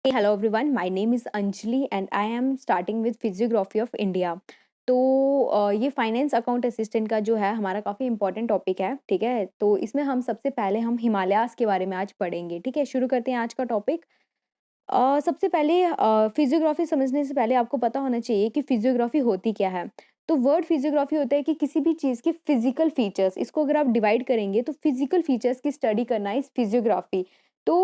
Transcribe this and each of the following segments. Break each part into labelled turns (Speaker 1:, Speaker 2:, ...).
Speaker 1: Hello everyone, my name is Anjali and I am starting with Physiography of India. तो ये finance account assistant का जो है हमारा काफ़ी इंपॉर्टेंट टॉपिक है, ठीक है? तो इसमें हम सबसे पहले हम हिमालयाज़ के बारे में आज पढ़ेंगे, ठीक है? शुरू करते हैं आज का टॉपिक। सबसे पहले फिजियोग्राफी समझने से पहले आपको पता होना चाहिए कि फिजियोग्राफी होती क्या है। तो वर्ड फिजियोग्राफी होता है कि किसी भी चीज़ के फिजिकल फीचर्स, इसको अगर आप डिवाइड करेंगे तो फिजिकल फीचर्स की स्टडी करना इज़ फिजियोग्राफी। तो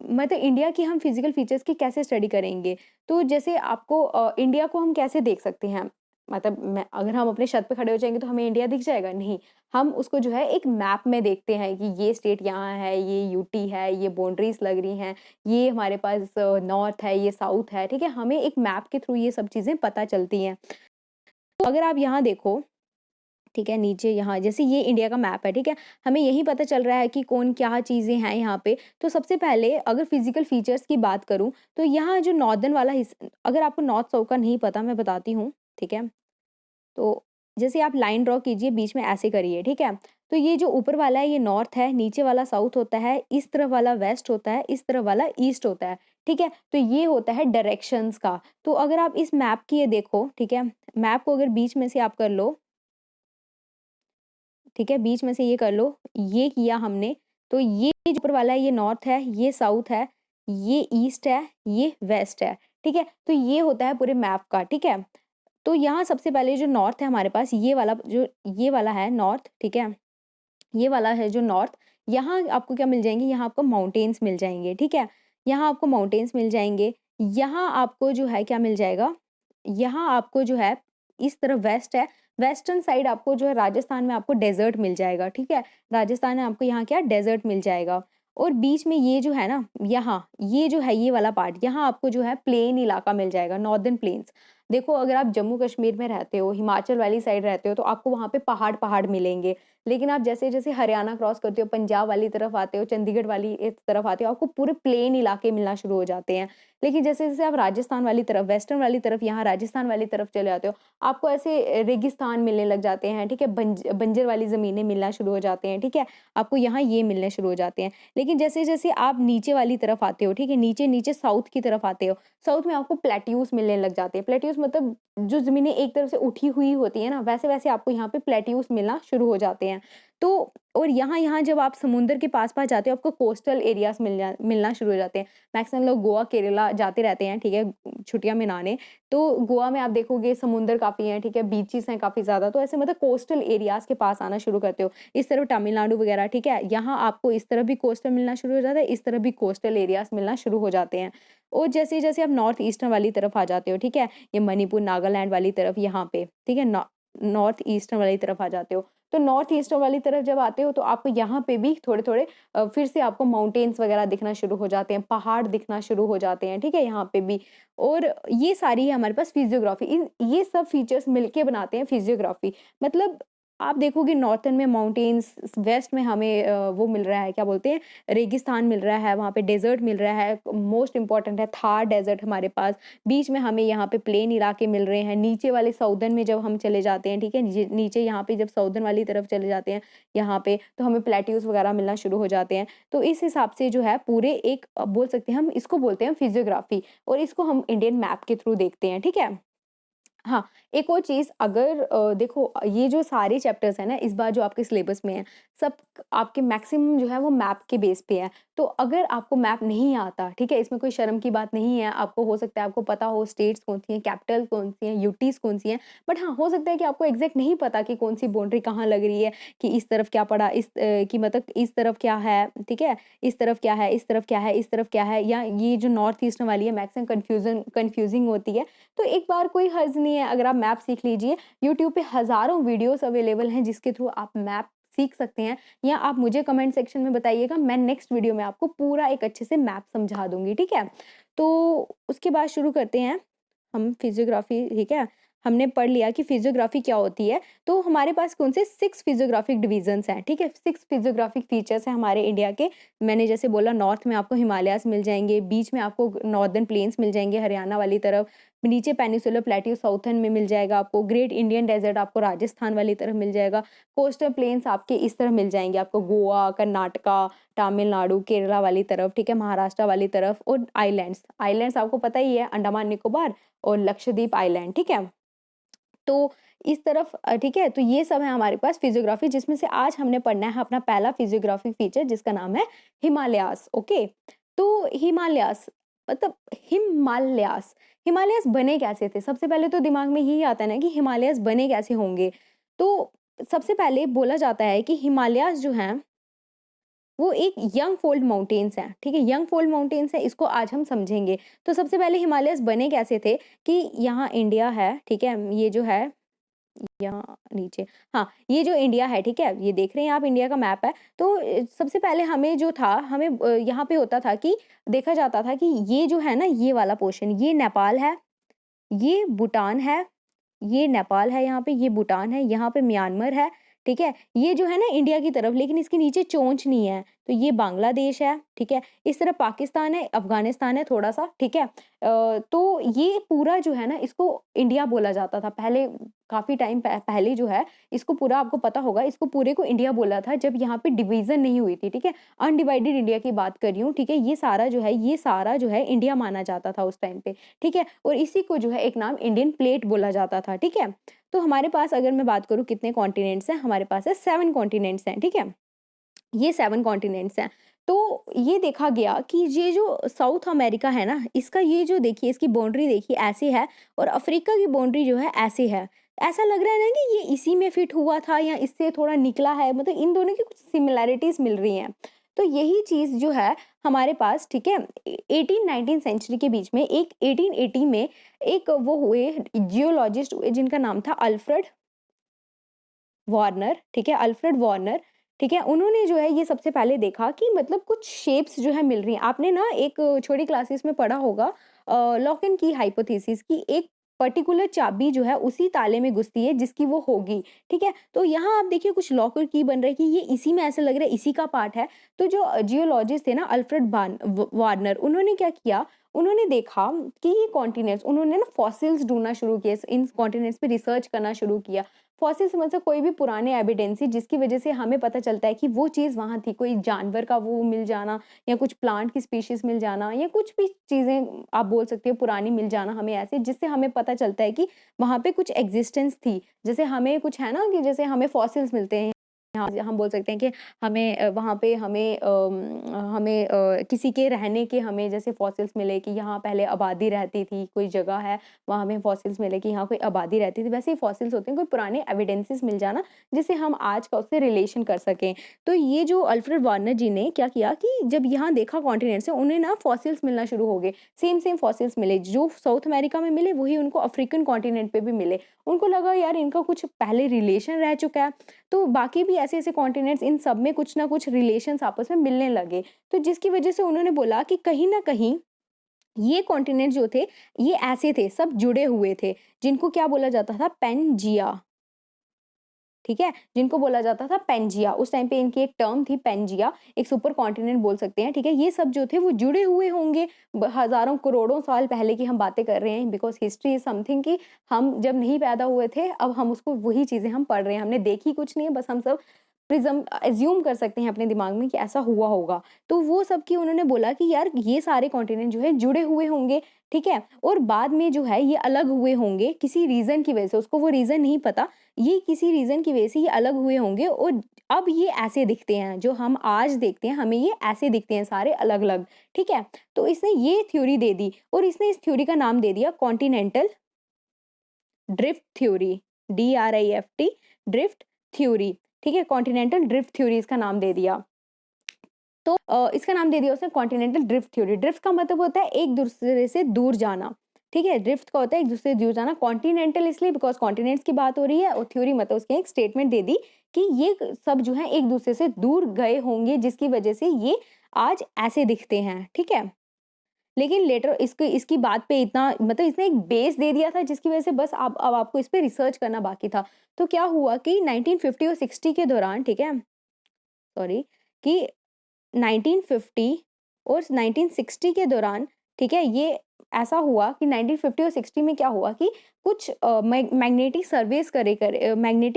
Speaker 1: मतलब इंडिया की हम फिजिकल फीचर्स की कैसे स्टडी करेंगे? तो जैसे आपको इंडिया को हम कैसे देख सकते हैं? मतलब मैं अगर हम अपने छत पे खड़े हो जाएँगे तो हमें इंडिया दिख जाएगा? नहीं। हम उसको जो है एक मैप में देखते हैं कि ये स्टेट यहाँ है, ये यूटी है, ये बाउंड्रीज़ लग रही हैं, ये हमारे पास नॉर्थ है, ये साउथ है, ठीक है? हमें एक मैप के थ्रू ये सब चीज़ें पता चलती हैं। तो अगर आप यहाँ देखो, ठीक है? नीचे यहाँ जैसे ये इंडिया का मैप है, ठीक है? हमें यही पता चल रहा है कि कौन क्या चीज़ें हैं यहाँ पे। तो सबसे पहले अगर फिज़िकल फीचर्स की बात करूँ, तो यहाँ जो नॉर्दर्न वाला अगर आपको नॉर्थ साउथ का नहीं पता मैं बताती हूँ, ठीक है? तो जैसे आप लाइन ड्रॉ कीजिए बीच में ऐसे करिए, ठीक है? तो ये जो ऊपर वाला है ये नॉर्थ है, नीचे वाला साउथ होता है, इस तरफ वाला वेस्ट होता है, इस तरफ वाला ईस्ट होता है, ठीक है? तो ये होता है डायरेक्शंस का। तो अगर आप इस मैप की ये देखो, ठीक है? मैप को अगर बीच में से आप कर लो, ठीक है? बीच में से ये कर लो, ये किया हमने, तो ये जो ऊपर वाला है ये नॉर्थ है, ये साउथ है, ये ईस्ट है, ये वेस्ट है, ठीक है? तो ये होता है पूरे मैप का, ठीक है? तो यहाँ सबसे पहले जो नॉर्थ है हमारे पास ये वाला है नॉर्थ, ठीक है? ये वाला है जो नॉर्थ, यहाँ आपको क्या मिल जाएँगे, यहाँ आपको माउंटेन्स मिल जाएँगे, ठीक है? यहाँ आपको माउंटेन्स मिल जाएँगे, यहाँ आपको जो है क्या मिल जाएगा, यहाँ आपको जो है इस तरफ वेस्ट है, वेस्टर्न साइड आपको जो है राजस्थान में आपको डेज़र्ट मिल जाएगा, ठीक है? राजस्थान में आपको यहाँ क्या डेज़र्ट मिल जाएगा और बीच में ये जो है ना, यहाँ, ये जो है ये वाला पार्ट, यहाँ आपको जो है प्लेन इलाका मिल जाएगा, नॉर्दर्न प्लेन्स। देखो अगर आप जम्मू कश्मीर में रहते हो, हिमाचल वाली साइड रहते हो, तो आपको वहाँ पे पहाड़-पहाड़ मिलेंगे। लेकिन आप जैसे-जैसे हरियाणा क्रॉस करते हो, पंजाब वाली तरफ आते हो, चंडीगढ़ वाली इस तरफ आते हो, आपको पूरे प्लेन इलाके मिलना शुरू हो जाते हैं। लेकिन जैसे-जैसे आप राजस्थान वाली तरफ, वेस्टर्न वाली तरफ, यहाँ राजस्थान वाली तरफ चले जाते हो, आपको ऐसे रेगिस्तान मिलने लग जाते हैं, ठीक है? बंजर वाली ज़मीनें मिलना शुरू हो जाते हैं, ठीक है? आपको यहाँ ये मिलने शुरू हो जाते हैं। लेकिन जैसे-जैसे आप नीचे वाली तरफ आते हो, ठीक है? नीचे-नीचे साउथ की तरफ आते हो, साउथ में आपको प्लेट्यूज़ मिलने लग जाते हैं। प्लेट्यूज़ मतलब जो ज़मीनें एक तरफ से उठी हुई होती हैं ना, वैसे-वैसे आपको यहाँ पे प्लेट्यूज़ मिलना शुरू हो जाते हैं। तो और यहाँ-यहाँ जब आप समुद्र के पास-पास जाते हो, आपको कोस्टल एरियाज़ मिलना शुरू हो जाते हैं। मैक्सिमम लोग गोवा, केरला जाते रहते हैं, ठीक है? छुट्टियाँ मनाने। तो गोवा में आप देखोगे समुद्र काफ़ी हैं, ठीक है? बीचेज़ हैं काफ़ी ज़्यादा, तो ऐसे मतलब कोस्टल एरियाज़ के पास आना शुरू करते हो। इस तरफ तमिलनाडु वगैरह, ठीक है? यहाँ आपको इस तरफ भी कोस्टल मिलना शुरू हो जाता है, इस तरफ भी कोस्टल एरियाज़ मिलना शुरू हो जाते हैं। और जैसे-जैसे आप नॉर्थ ईस्टर्न वाली तरफ आ जाते हो, ठीक है? ये मणिपुर, नागालैंड वाली तरफ यहाँ पे, ठीक है? नॉर्थ ईस्टर्न वाली तरफ आ जाते हो। तो नॉर्थ ईस्टर्न वाली तरफ जब आते हो तो आपको यहाँ पे भी थोड़े-थोड़े फिर से आपको माउंटेन्स वगैरह दिखना शुरू हो जाते हैं, पहाड़ दिखना शुरू हो जाते हैं, ठीक है? यहाँ पे भी और ये सारी है हमारे पास फिजियोग्राफी। इन ये सब फीचर्स मिलके बनाते हैं फिजियोग्राफी। मतलब आप देखोगे नॉर्थर्न में माउंटेन्स, वेस्ट में हमें वो मिल रहा है क्या बोलते हैं रेगिस्तान मिल रहा है, वहाँ पे डेज़र्ट मिल रहा है, मोस्ट इम्पोर्टेंट है थार डेज़र्ट हमारे पास। बीच में हमें यहाँ पे प्लेन इलाके मिल रहे हैं, नीचे वाले साउदर्न में जब हम चले जाते हैं, ठीक है? नीचे यहाँ पे जब साउदर्न वाली तरफ चले जाते हैं, यहाँ पे, तो हमें प्लेट्यूज़ वगैरह मिलना शुरू हो जाते हैं। तो इस हिसाब से जो है पूरे एक बोल सकते हैं हम इसको बोलते हैं फिजियोग्राफी और इसको हम इंडियन मैप के थ्रू देखते हैं, ठीक है? हाँ, एक और चीज़ अगर देखो ये जो सारे चैप्टर्स हैं ना इस बार जो आपके सिलेबस में है, सब आपके मैक्सिमम जो है वो मैप के बेस पे है। तो अगर आपको मैप नहीं आता, ठीक है? इसमें कोई शर्म की बात नहीं है, आपको हो सकता है आपको पता हो स्टेट्स कौन-सी हैं, कैपिटल कौन-सी हैं, यूटीज़ कौन-सी हैं। बट हाँ, हो सकता है कि आपको एग्ज़ैक्ट नहीं पता कि कौन-सी बाउंड्री कहाँ लग रही है, कि इस तरफ क्या पड़ा, कि मतलब इस तरफ क्या है, ठीक है? इस तरफ क्या है, इस तरफ क्या है, इस तरफ क्या है या ये जो नॉर्थ ईस्ट वाली है मैक्सिमम कन्फ्यूज़िंग होती है। तो एक बार कोई हर्ज नहीं है अगर आप मैप सीख लीजिए। यूट्यूब पे हज़ारों वीडियोज़ अवेलेबल हैं जिसके थ्रू आप मैप सीख सकते हैं या आप मुझे कमेंट सेक्शन में बताइएगा, मैं नेक्स्ट वीडियो में आपको पूरा एक अच्छे से मैप समझा दूँगी, ठीक है? तो उसके बाद शुरू करते हैं हम फिजियोग्राफी, ठीक है? हमने पढ़ लिया कि फिजियोग्राफी क्या होती है, तो हमारे पास कौन से 6 फिजियोग्राफिक डिवीज़न्स हैं, ठीक है? 6 फिजियोग्राफिक फीचर्स हैं हमारे इंडिया के। मैंने जैसे बोला नॉर्थ में आपको हिमालयाज़ मिल जाएँगे, बीच में आपको नॉर्दर्न प्लेन्स मिल जाएँगे हरियाणा वाली तरफ, नीचे पेनिसुलर प्लेट्यू साउथर्न में मिल जाएगा आपको, ग्रेट इंडियन डेजर्ट आपको राजस्थान वाली तरफ मिल जाएगा, कोस्टल प्लेन्स आपके इस तरफ मिल जाएंगे आपको, गोवा, कर्नाटका, तमिलनाडु, केरला वाली तरफ, ठीक है, महाराष्ट्र वाली तरफ, और आइलैंड्स, आइलैंड्स आपको पता ही है, अंडमान निकोबार और लक्षद्वीप आइलैंड, ठीक है। तो इस तरफ ठीक है, तो ये सब है हमारे पास फिजियोग्राफी, जिसमें से आज हमने पढ़ना है अपना पहला फिजियोग्राफिक फीचर जिसका नाम है हिमालयास। ओके, तो हिमालयास मतलब हिमालयास, हिमालयास बने कैसे थे? सबसे पहले तो दिमाग में यही आता है ना कि हिमालयास बने कैसे होंगे। तो सबसे पहले बोला जाता है कि हिमालयास जो हैं वो एक यंग फोल्ड माउंटेन्स हैं, ठीक है, यंग फोल्ड माउंटेन्स हैं, इसको आज हम समझेंगे। तो सबसे पहले हिमालयास बने कैसे थे कि यहाँ इंडिया है, ठीक है, ये जो है यहाँ नीचे, हाँ, ये जो इंडिया है, ठीक है, ये देख रहे हैं आप, इंडिया का मैप है। तो सबसे पहले हमें जो था, हमें यहाँ पे होता था कि देखा जाता था कि ये जो है ना, ये वाला पोर्शन, ये नेपाल है, ये भूटान है, ये नेपाल है, यहाँ पे ये भूटान है, यहाँ पे म्यांमार है, ठीक है, ये जो है ना इंडिया की तरफ, लेकिन इसके नीचे चोंच नहीं है, तो ये बांग्लादेश है, ठीक है, इस तरफ पाकिस्तान है, अफगानिस्तान है थोड़ा सा, ठीक है। तो ये पूरा जो है ना, इसको इंडिया बोला जाता था पहले, काफी टाइम पहले जो है, इसको पूरा आपको पता होगा, इसको पूरे को इंडिया बोला था जब यहाँ पे डिवीजन नहीं हुई थी, ठीक है, अनडिवाइडेड इंडिया की बात कर रही हूँ, ठीक है, ये सारा जो है, ये सारा जो है इंडिया माना जाता था उस टाइम पे, ठीक है, और इसी को जो है एक नाम इंडियन प्लेट बोला जाता था, ठीक है। तो हमारे पास अगर मैं बात करूँ कितने कॉन्टिनेंट्स हैं, हमारे पास है 7 कॉन्टिनेंट्स हैं, ठीक है, ये 7 कॉन्टिनेंट्स हैं। तो ये देखा गया कि ये जो साउथ अमेरिका है ना, इसका ये जो देखिए, इसकी बाउंड्री देखिए ऐसे है, और अफ्रीका की बाउंड्री जो है ऐसे है। ऐसा लग रहा है ना कि ये इसी में फिट हुआ था या इससे थोड़ा निकला है, मतलब इन दोनों की कुछ सिमिलैरिटीज मिल रही हैं। तो यही चीज़ जो है हमारे पास, ठीक है, 18-19 सेंचुरी के बीच में, एक 1880 में एक वो हुए जियोलॉजिस्ट हुए जिनका नाम था अल्फ्रेड वार्नर, ठीक है, अल्फ्रेड वार्नर, ठीक है, उन्होंने जो है ये सबसे पहले देखा कि मतलब कुछ शेप्स जो है मिल रही हैं। आपने ना एक छोटी क्लासेस में पढ़ा होगा लॉक एंड की हाइपोथेसिस की, एक पर्टिकुलर चाबी जो है उसी ताले में घुसती है जिसकी वो होगी, ठीक है। तो यहाँ आप देखिए कुछ लॉक और की बन रहा है कि ये इसी में ऐसा लग रहा है इसी का पार्ट है। तो जो जियोलॉजिस्ट थे ना अल्फ्रेड वार्नर, उन्होंने क्या किया, उन्होंने देखा कि ये कॉन्टिनेंट्स, उन्होंने ना फॉसिल्स ढूंढना शुरू किए, इन कॉन्टिनेंट्स पे रिसर्च करना शुरू किया। फॉसिल्स मतलब कोई भी पुराने एविडेंस जिसकी वजह से हमें पता चलता है कि वो चीज़ वहाँ थी, कोई जानवर का वो मिल जाना या कुछ प्लांट की स्पीशीज मिल जाना या कुछ भी चीज़ें आप बोल सकते हो पुरानी मिल जाना हमें ऐसे, जिससे हमें पता चलता है कि वहाँ पे कुछ एग्जिस्टेंस थी। जैसे हमें कुछ है ना कि जैसे हमें फॉसिल्स मिलते हैं, हाँ, हम बोल सकते हैं कि हमें वहाँ पे हमें किसी के रहने के हमें जैसे फॉसिल्स मिले कि यहाँ पहले आबादी रहती थी, कोई जगह है, वहाँ हमें फॉसिल्स मिले कि यहाँ कोई आबादी रहती थी, वैसे ही फॉसिल्स होते हैं, कोई पुराने एविडेंसेस मिल जाना जिससे हम आज का उससे रिलेशन कर सकें। तो ये जो अल्फ्रेड वार्नर जी ने क्या किया कि जब यहाँ देखा कॉन्टिनेंट से, उन्हें ना फॉसिल्स मिलना शुरू हो गए, सेम फॉसिल्स मिले, जो साउथ अमेरिका में मिले वही उनको अफ्रीकन कॉन्टिनेंट पे भी मिले। उनको लगा यार इनका कुछ पहले रिलेशन रह चुका है, तो बाकी भी ऐसे-ऐसे कॉन्टिनेंट्स, इन सब में कुछ ना कुछ रिलेशंस आपस में मिलने लगे। तो जिसकी वजह से उन्होंने बोला कि कहीं न कहीं ये कॉन्टिनेंट जो थे, ये ऐसे थे, सब जुड़े हुए थे, जिनको क्या बोला जाता था, पैनजिया, ठीक है? जिनको बोला जाता था पैनजिया, उस टाइम पे इनकी एक टर्म थी पैनजिया, एक सुपर कॉन्टिनेंट बोल सकते हैं, ठीक है? ये सब जो थे वो जुड़े हुए होंगे, हज़ारों करोड़ों साल पहले की हम बातें कर रहे हैं, बिकॉज़ हिस्ट्री इज़ समथिंग कि हम जब नहीं पैदा हुए थे, अब हम उसको वही चीज़ें हम पढ़ रहे हैं, हमने देखी कुछ नहीं है, बस हम सब एज्यूम कर सकते हैं अपने दिमाग में कि ऐसा हुआ होगा। तो वो सब की उन्होंने बोला कि यार ये सारे कॉन्टिनेंट जो है जुड़े हुए होंगे, ठीक है? और बाद में जो है ये अलग हुए होंगे किसी रीज़न की वजह से, उसको वो रीज़न नहीं पता, ये किसी रीज़न की वजह से ये अलग हुए होंगे और अब ये ऐसे दिखते हैं, जो हम आज देखते हैं, हमें ये ऐसे दिखते हैं सारे अलग-अलग, ठीक है? तो इसने ये थ्योरी दे दी और इसने इस थ्योरी का नाम दे दिया continental drift theory, DRIFT, drift theory, ठीक है? कॉन्टिनेंटल ड्रिफ्ट थ्योरी इसका नाम दे दिया। तो इसका नाम दे दिया उसने कॉन्टिनेंटल ड्रिफ्ट थ्योरी। ड्रिफ्ट का मतलब होता है एक दूसरे से दूर जाना, ठीक है? ड्रिफ्ट का होता है एक दूसरे से दूर जाना, कॉन्टिनेंटल इसलिए बिकॉज़ कॉन्टिनेंट्स की बात हो रही है और थ्योरी मतलब उसकी एक स्टेटमेंट दे दी कि ये सब जो है एक दूसरे से दूर गए होंगे जिसकी वजह से ये आज ऐसे दिखते हैं, ठीक है? लेकिन लेटर इसको इसकी बात पे इतना मतलब इसने एक बेस दे दिया था जिसकी वजह से बस आप अब आपको इस पे रिसर्च करना बाकी था। तो क्या हुआ कि 1950 और 60 के दौरान, ठीक है? सॉरी, कि 1950 और 1960 के दौरान, ठीक है? ये ऐसा हुआ कि 1950 और 60 में क्या हुआ कि कुछ मैग्नेटिक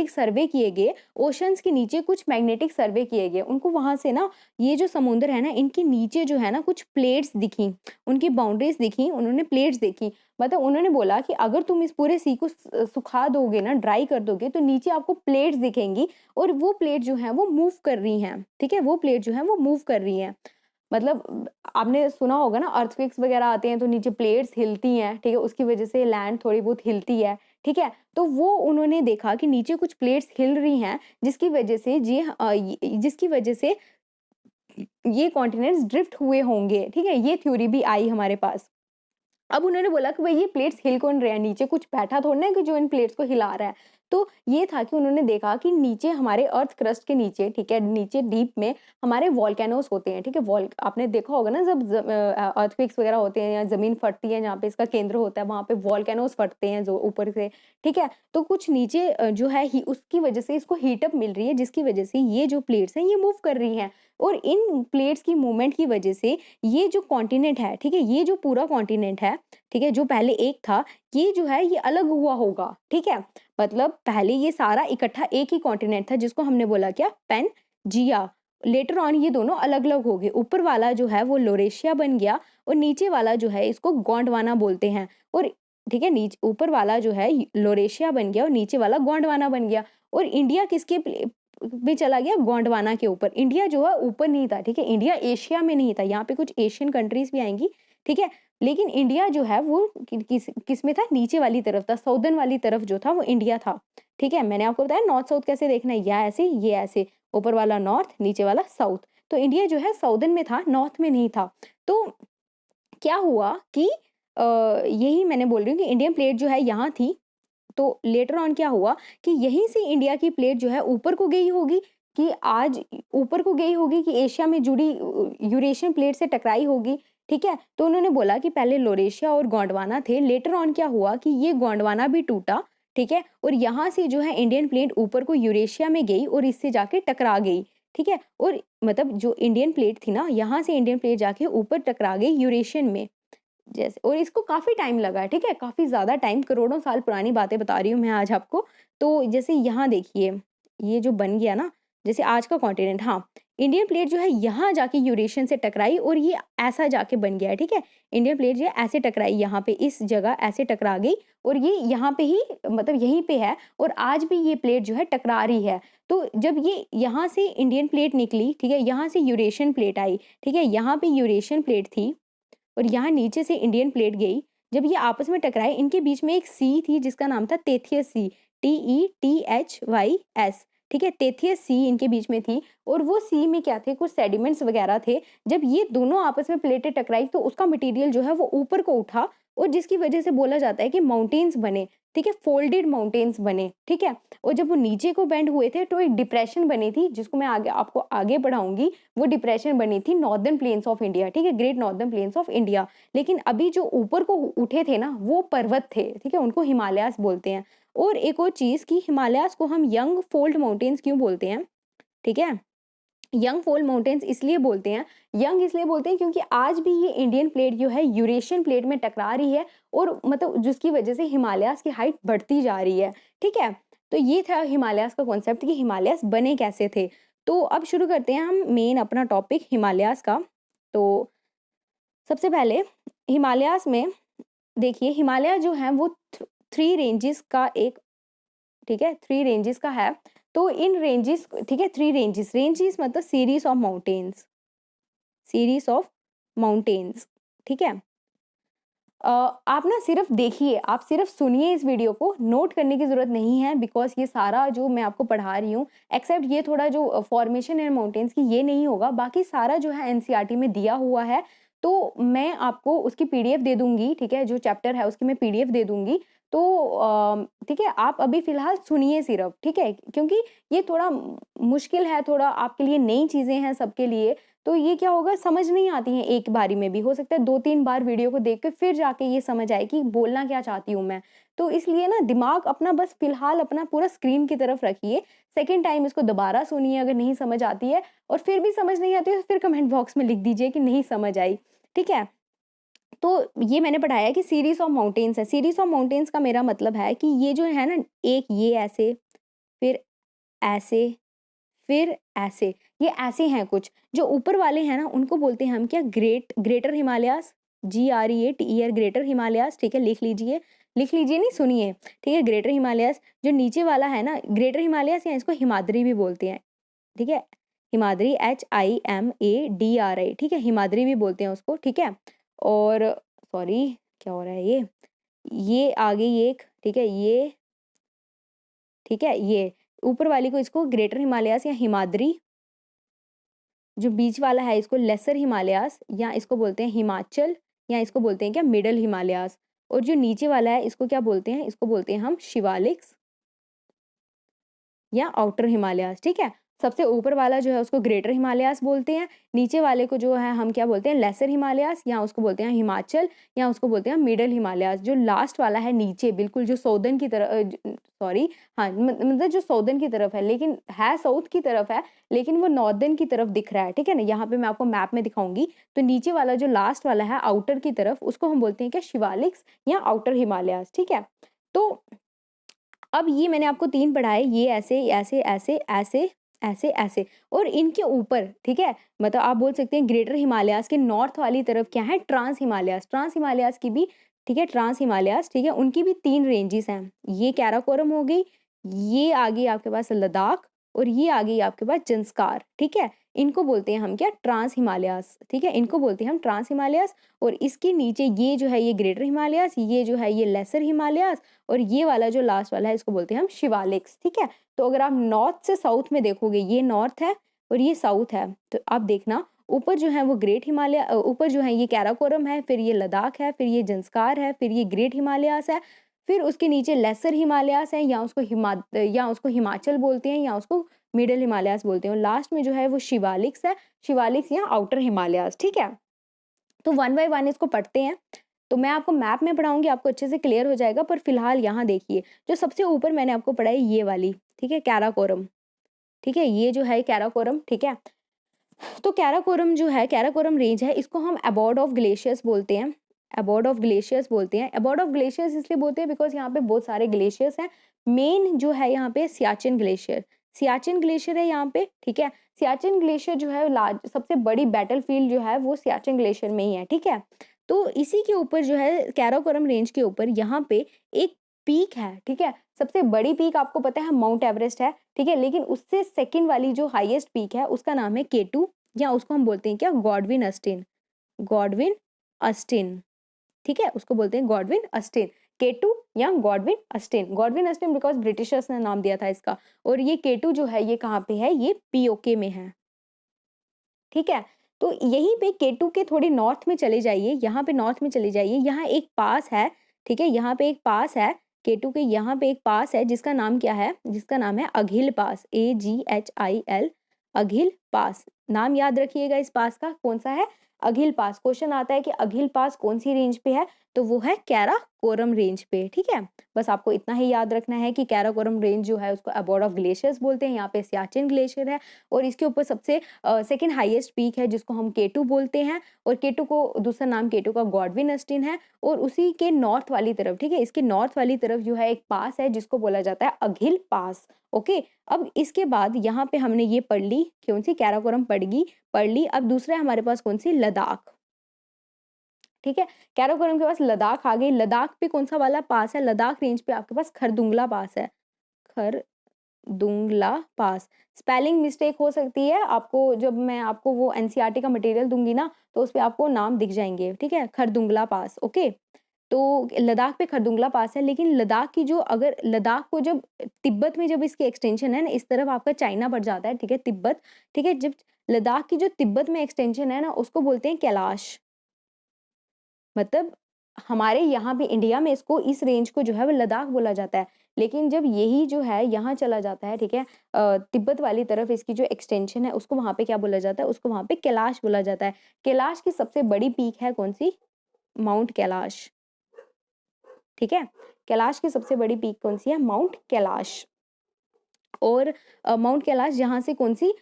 Speaker 1: सर्वे किए गए, ओशंस के नीचे कुछ मैग्नेटिक सर्वे किए गए। उनको वहाँ से ना ये जो समुद्र है ना, इनके नीचे जो है ना कुछ प्लेट्स दिखी, उनकी बाउंड्रीज़ दिखी, उन्होंने प्लेट्स देखी। मतलब उन्होंने बोला कि अगर तुम इस पूरे सी को सुखा दोगे ना, ड्राई कर दोगे, तो नीचे आपको प्लेट्स दिखेंगी और वो प्लेट जो है वो मूव कर रही हैं, ठीक है? वो प्लेट जो है वो मूव कर रही हैं। मतलब आपने सुना होगा ना, अर्थक्वेक्स वगैरह आते हैं तो नीचे प्लेट्स हिलती हैं, ठीक है? उसकी वजह से लैंड थोड़ी बहुत हिलती है, ठीक है? तो वो उन्होंने देखा कि नीचे कुछ प्लेट्स हिल रही हैं, जिसकी वजह से ये कॉन्टिनेंट्स ड्रिफ्ट हुए होंगे, ठीक है? ये थ्योरी भी आई हमारे पास। अब उन्होंने बोला कि भई ये प्लेट्स हिल कौन रहे हैं? नीचे कुछ बैठा थोड़ी ना है कि जो इन प्लेट्स को हिला रहा है। तो ये था कि उन्होंने देखा कि नीचे हमारे अर्थ क्रस्ट के नीचे, ठीक है? नीचे डीप में हमारे वोल्केनोज़ होते हैं, ठीक है? आपने देखा होगा ना, जब अर्थक्वेक्स वगैरह होते हैं या ज़मीन फटती है, जहाँ पे इसका केंद्र होता है, वहाँ पे वोल्केनोज़ फटते हैं जो ऊपर से, ठीक है? तो कुछ नीचे जो है ही उसकी वजह से इसको हीट अप मिल रही है, जिसकी वजह से ये जो प्लेट्स हैं ये मूव कर रही हैं, और इन प्लेट्स की मूवमेंट की वजह से ये जो कॉन्टिनेंट है, ठीक है? ये जो पूरा कॉन्टिनेंट है, ठीक है? जो पहले एक था, ये जो है ये अलग हुआ होगा, ठीक है? मतलब पहले ये सारा इकट्ठा एक ही कॉन्टिनेंट था, जिसको हमने बोला क्या? पैनजिया। लेटर ऑन ये दोनों अलग-अलग हो गए। ऊपर वाला जो है वो लोरेशिया बन गया और नीचे वाला जो है इसको गोंडवाना बोलते हैं। और ठीक है, ऊपर वाला जो है लोरेशिया बन गया और नीचे वाला गोंडवाना बन गया। और इंडिया किसके पे चला गया? गोंडवाना के ऊपर। इंडिया जो है ऊपर नहीं था, ठीक है? इंडिया एशिया में नहीं था। यहाँ पे कुछ एशियन कंट्रीज़ भी आएँगी, ठीक है? लेकिन इंडिया जो है वो किस में था? नीचे वाली तरफ था, साउदर्न वाली तरफ जो था वो इंडिया था, ठीक है? मैंने आपको बताया नॉर्थ साउथ कैसे देखना है, या ऐसे, ये ऐसे, ऊपर वाला नॉर्थ, नीचे वाला साउथ। तो इंडिया जो है साउदर्न में था, नॉर्थ में नहीं था। तो क्या हुआ कि यही मैंने बोल रही हूँ कि इंडियन प्लेट जो है यहाँ थी, तो लेटर ऑन क्या हुआ कि यहीं से इंडिया की प्लेट जो है ऊपर को गई होगी, कि आज ऊपर को गई होगी कि एशिया में जुड़ी यूरेशियन प्लेट से टकराई होगी, ठीक है? तो उन्होंने बोला कि पहले लोरेशिया और गोंडवाना थे, लेटर ऑन क्या हुआ कि ये गोंडवाना भी टूटा, ठीक है? और यहाँ से जो है इंडियन प्लेट ऊपर को यूरेशिया में गई और इससे जाके टकरा गई, ठीक है? और मतलब जो इंडियन प्लेट थी ना, यहाँ से इंडियन प्लेट जाके ऊपर टकरा गई यूरेशियन में। जैसे, और इसको काफ़ी टाइम लगा है, ठीक है? काफ़ी ज़्यादा टाइम, करोड़ों साल पुरानी बातें बता रही हूँ मैं आज आपको। तो जैसे यहाँ देखिए, ये जो बन गया ना, जैसे आज का कॉन्टिनेंट, हाँ, इंडियन प्लेट जो है यहाँ जाके यूरेशियन से टकराई और ये ऐसा जाके बन गया है, ठीक है? इंडियन प्लेट जो है ऐसे टकराई, यहाँ पे इस जगह ऐसे टकरा गई और ये यहाँ पे ही, मतलब यहीं पे है, और आज भी ये प्लेट जो है टकरा रही है। तो जब ये यहाँ से इंडियन प्लेट निकली, ठीक है? यहाँ से यूरेशियन प्लेट आई, ठीक है? यहाँ पे यूरेशियन प्लेट थी और यहाँ नीचे से इंडियन प्लेट गई। जब ये आपस में टकराए, इनके बीच में एक सी थी जिसका नाम था तेथियस सी, TETHYS, ठीक है? तेथियस सी इनके बीच में थी और वो सी में क्या थे? कुछ सेडिमेंट्स वगैरह थे। जब ये दोनों आपस में प्लेटें टकराई तो उसका मटेरियल जो है वो ऊपर को उठा और जिसकी वजह से बोला जाता है कि माउंटेन्स बने, ठीक है? फोल्डेड माउंटेन्स बने, ठीक है? और जब वो नीचे को बेंड हुए थे तो एक डिप्रेशन बनी थी, जिसको मैं आगे आपको आगे बढ़ाऊँगी। वो डिप्रेशन बनी थी नॉर्दर्न प्लेन्स ऑफ इंडिया, ठीक है? Great northern plains of India. लेकिन अभी जो ऊपर को उठे थे ना, वो पर्वत थे, ठीक है? उनको हिमालयाज़ बोलते हैं। और एक और चीज़ कि हिमालयाज़ को हम यंग फोल्ड माउंटेन्स क्यों बोलते हैं, ठीक है? यंग फोल्ड माउंटेन्स इसलिए बोलते हैं, यंग इसलिए बोलते हैं क्योंकि आज भी ये इंडियन प्लेट जो है यूरेशियन प्लेट में टकरा रही है और मतलब जिसकी वजह से हिमालयाज़ की हाइट बढ़ती जा रही है, ठीक है? तो ये था हिमालयाज़ का कॉन्सेप्ट कि हिमालयाज़ बने कैसे थे। तो अब शुरू करते हैं हम मेन अपना टॉपिक हिमालयाज़ का। तो सबसे पहले हिमालयाज़ में देखिए, हिमालय जो है वो 3 रेंजेस का एक, ठीक है? 3 रेंजेस का है। तो इन रेंजेस, ठीक है? 3 रेंजेस, रेंजेस मतलब सीरीज़ ऑफ माउंटेन्स, ठीक है? आप ना सिर्फ देखिए, आप सिर्फ सुनिए इस वीडियो को, नोट करने की ज़रूरत नहीं है, बिकॉज़ ये सारा जो मैं आपको पढ़ा रही हूँ, एक्सेप्ट ये थोड़ा जो फॉर्मेशन है माउंटेन्स की, ये नहीं होगा, बाकी सारा जो है एनसीईआरटी में दिया हुआ है। तो मैं आपको उसकी पीडीएफ दे दूँगी, ठीक है? जो चैप्टर है उसकी मैं पीडीएफ दे दूँगी। तो ठीक है, आप अभी फ़िलहाल सुनिए सिर्फ, ठीक है? क्योंकि ये थोड़ा मुश्किल है, थोड़ा आपके लिए नई चीज़ें हैं सबके लिए, तो ये क्या होगा, समझ नहीं आती हैं एक बारी में भी, हो सकता है 2-3 बार वीडियो को देख के फिर जाके ये समझ आए कि बोलना क्या चाहती हूँ मैं। तो इसलिए ना दिमाग अपना बस फ़िलहाल अपना पूरा स्क्रीन की तरफ रखिए, सेकंड टाइम इसको दोबारा सुनिए अगर नहीं समझ आती है, और फिर भी समझ नहीं आती है तो फिर कमेंट बॉक्स में लिख दीजिए कि नहीं समझ आई, ठीक है? तो ये मैंने पढ़ाया कि सीरीज ऑफ माउंटेन्स है। सीरीज ऑफ माउंटेन्स का मेरा मतलब है कि ये जो है ना, एक ये ऐसे, फिर ऐसे, फिर ऐसे, ये ऐसे हैं कुछ। जो ऊपर वाले हैं ना, उनको बोलते हैं हम क्या, greater Himalayas, GREATER, greater Himalayas, ठीक है, लिख लीजिए, लिख लीजिए, नहीं सुनिए, ठीक है, ग्रेटर हिमालयास। जो नीचे वाला है ना, ग्रेटर हिमालयास, या इसको हिमाद्री भी बोलते हैं, ठीक है, हिमाद्री, HIMADRI, ठीक है, हिमाद्री भी बोलते हैं उसको, ठीक है। और सॉरी, क्या हो रहा है ये आगे ये एक, ठीक है, ये, ठीक है, ये ऊपर वाली को इसको ग्रेटर हिमालयास या हिमाद्री, जो बीच वाला है इसको लेसर हिमालयास, या इसको बोलते हैं हिमाचल, या इसको बोलते हैं क्या, मिडल हिमालयास। और जो नीचे वाला है इसको क्या बोलते हैं, इसको बोलते हैं हम शिवालिक्स या आउटर हिमालयास, ठीक है। सबसे ऊपर वाला जो है उसको ग्रेटर हिमालयास बोलते हैं, नीचे वाले को जो है हम क्या बोलते हैं, लेसर हिमालयास, या उसको बोलते हैं हिमाचल, या उसको बोलते हैं मिडल हिमालयास। जो लास्ट वाला है नीचे बिल्कुल, जो साउदर्न की तरफ, सॉरी, हाँ, मतलब जो साउदर्न की तरफ है, लेकिन है साउथ की तरफ है, लेकिन वो नॉर्दर्न की तरफ दिख रहा है, ठीक है ना। यहाँ पे मैं आपको मैप में दिखाऊंगी। तो नीचे वाला जो लास्ट वाला है आउटर की तरफ, उसको हम बोलते हैं क्या, शिवालिक्स या आउटर हिमालयास, ठीक है। तो अब ये मैंने आपको 3 पढ़ाए, ये ऐसे, ऐसे, ऐसे, ऐसे, ऐसे, ऐसे, और इनके ऊपर, ठीक है, मतलब आप बोल सकते हैं ग्रेटर हिमालयाज़ के नॉर्थ वाली तरफ क्या है, ट्रांस हिमालयाज़। ट्रांस हिमालयाज़ की भी, ठीक है, ट्रांस हिमालयाज़, ठीक है, उनकी भी 3 रेंजेस हैं। ये कैराकोरम हो गई, ये आ गई आपके पास लद्दाख, और ये आ गई आपके पास ज़ंस्कार, ठीक है। इनको बोलते हैं हम क्या, ट्रांस हिमालयाज़, ठीक है, इनको बोलते हैं हम ट्रांस हिमालयाज़। और इसके नीचे ये जो है ये ग्रेटर हिमालयाज़, ये जो है ये लेसर हिमालयाज़, और ये वाला जो लास्ट वाला है इसको बोलते हैं हम शिवालिक्स, ठीक है। तो अगर आप नॉर्थ से साउथ में देखोगे, ये नॉर्थ है और ये साउथ है, तो आप देखना ऊपर जो है वो ग्रेट हिमालय, ऊपर जो है ये कैराकोरम है, फिर ये लद्दाख है, फिर ये ज़ंस्कार है, फिर ये ग्रेट हिमालयास है, फिर उसके नीचे लेसर हिमालयास है, या उसको हिमाचल बोलते हैं, या उसको मिडल हिमालयास बोलते हैं, और लास्ट में जो है वो शिवालिक्स है, शिवालिक्स या आउटर हिमालयास, ठीक है। तो वन बाय वन इसको पढ़ते हैं। तो मैं आपको मैप में पढ़ाऊंगी, आपको अच्छे से क्लियर हो जाएगा, पर फिलहाल यहाँ देखिए, जो सबसे ऊपर मैंने आपको पढ़ाई ये वाली, ठीक है, कैराकोरम, ठीक है, ये जो है कैराकोरम, ठीक है। तो कैराकोरम जो है, कैराकोरम रेंज है, इसको हम अबॉर्ड ऑफ ग्लेशियर्स बोलते हैं, अबॉर्ड ऑफ ग्लेशियर्स बोलते हैं। अबॉर्ड ऑफ ग्लेशियर्स इसलिए बोलते हैं बिकॉज यहाँ पे बहुत सारे ग्लेशियर्स हैं। मेन जो है यहाँ पे सियाचिन ग्लेशियर, सियाचिन ग्लेशियर है यहाँ पे, ठीक है। सियाचिन ग्लेशियर जो है लार्ज, सबसे बड़ी बैटलफील्ड जो है वो सियाचिन ग्लेशियर में ही है, ठीक है। तो इसी के ऊपर जो है कैराकोरम रेंज के ऊपर यहाँ पे एक पीक है, ठीक है। सबसे बड़ी पीक आपको पता है माउंट एवरेस्ट है, ठीक है, लेकिन उससे सेकंड वाली जो हाईएस्ट पीक है उसका नाम है K2, या उसको हम बोलते हैं क्या, गॉडविन अस्टिन, गॉडविन अस्टिन, ठीक है, उसको बोलते हैं गॉडविन अस्टिन। K2 या Godwin Austin, Godwin Austin because Britishers ने नाम दिया था इसका। और ये K2 जो है ये कहाँ पे है, ये POK में है, ठीक है। तो यहीं पे K2 के थोड़े नॉर्थ में चले जाइए, यहाँ पे नॉर्थ में चले जाइए, यहाँ एक पास है, ठीक है, यहाँ पे एक पास है K2 के, यहाँ पे एक पास है जिसका नाम क्या है, जिसका नाम है अघिल पास, AGHIL, अघिल पास। नाम याद रखिएगा इस पास का, कौन सा है, अघिल पास। क्वेश्चन आता है कि अघिल पास कौन सी रेंज पे है, तो वो है कैराकोरम रेंज पे, ठीक है। बस आपको इतना ही याद रखना है कि कैराकोरम रेंज जो है उसको अबॉर्ड ऑफ ग्लेशियर्स बोलते हैं, यहाँ पे सियाचिन ग्लेशियर है, और इसके ऊपर सबसे सेकंड हाईएस्ट पीक है जिसको हम K2 बोलते हैं, और K2 को दूसरा नाम K2 का गॉडविन अस्टिन है। और उसी के नॉर्थ वाली तरफ, ठीक है, इसके नॉर्थ वाली तरफ जो है एक पास है जिसको बोला जाता है अघिल पास, ओके। अब इसके बाद यहाँ पे हमने ये पढ़ ली, कौन सी, कैराकोरम पढ़ ली। अब दूसरा हमारे पास कौन सी, लद्दाख, ठीक है। कैराकोरम के पास लद्दाख आ गई। लद्दाख पे कौन सा वाला पास है, लद्दाख रेंज पे आपके पास खरदुंगला पास है, खरदुंगला पास। स्पेलिंग मिस्टेक हो सकती है आपको, जब मैं आपको वो एनसीईआरटी का मटेरियल दूंगी ना, तो उस पे आपको नाम दिख जाएंगे, ठीक है, खरदुंगला पास, ओके। तो लद्दाख पे खरदुंगला पास है, लेकिन लद्दाख की जो, अगर लद्दाख को जब तिब्बत में जब इसकी एक्सटेंशन है ना, इस तरफ आपका चाइना पड़ जाता है, ठीक है, तिब्बत, ठीक है। जब लद्दाख की जो तिब्बत में एक्सटेंशन है ना, उसको बोलते हैं कैलाश। मतलब हमारे यहाँ पे इंडिया में इसको, इस रेंज को जो है वो लद्दाख बोला जाता है, लेकिन जब यही जो है यहाँ चला जाता है, ठीक है, तिब्बत वाली तरफ इसकी जो एक्सटेंशन है उसको वहाँ पे क्या बोला जाता है, उसको वहाँ पे कैलाश बोला जाता है। कैलाश की सबसे बड़ी पीक है कौन सी, माउंट कैलाश, ठीक है। कैलाश की सबसे बड़ी पीक कौन सी है, माउंट कैलाश। और माउंट कैलाश जहाँ से कौन-सी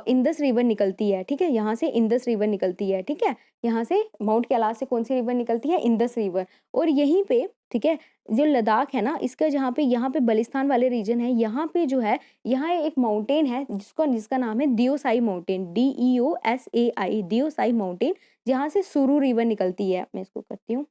Speaker 1: इंडस रिवर निकलती है, ठीक है? यहाँ से इंडस रिवर निकलती है, ठीक है? यहाँ से माउंट कैलाश से कौन-सी रिवर निकलती है? Indus river. और यहीं पे, ठीक है, जो लद्दाख है ना, इसका जहाँ पे यहाँ पे बलिस्तान वाले रीजन है, यहाँ पे जो है, यहाँ एक माउंटेन है जिसका नाम है Deosai mountain, DEOSAI, Deosai mountain, जहाँ से सुरु रिवर निकलती है। मैं इसको करती हूँ,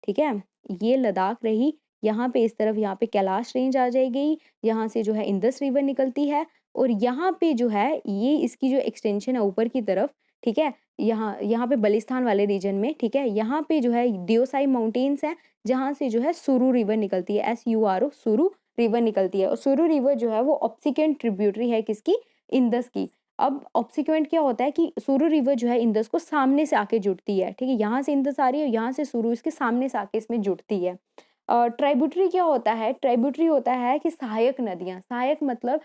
Speaker 1: ठीक है? ये लद्दाख रही, यहाँ पे इस तरफ यहाँ पे कैलाश रेंज आ जाएगी, यहाँ से जो है इंडस रिवर निकलती है और यहाँ पे जो है ये इसकी जो एक्सटेंशन है ऊपर की तरफ, ठीक है? यहाँ यहाँ पे बलिस्तान वाले रीजन में, ठीक है? यहाँ पे जो है दियोसाई माउंटेन्स हैं, जहाँ से जो है सुरु रिवर निकलती है, SURO, सुरु रिवर निकलती है और सुरु रिवर जो है वो ऑब्सिक्वेंट ट्रिब्यूटरी है किसकी? इंडस की। अब ऑब्सिक्वेंट क्या होता है कि सुरु रिवर जो है इंडस को सामने से आके जुड़ती है, ठीक है? यहाँ से इंडस आ रही है, यहाँ से सुरु इसके सामने से आके इसमें जुड़ती है। ट्राइब्यूटरी क्या होता है? ट्राइब्यूटरी होता है कि सहायक नदियाँ, सहायक मतलब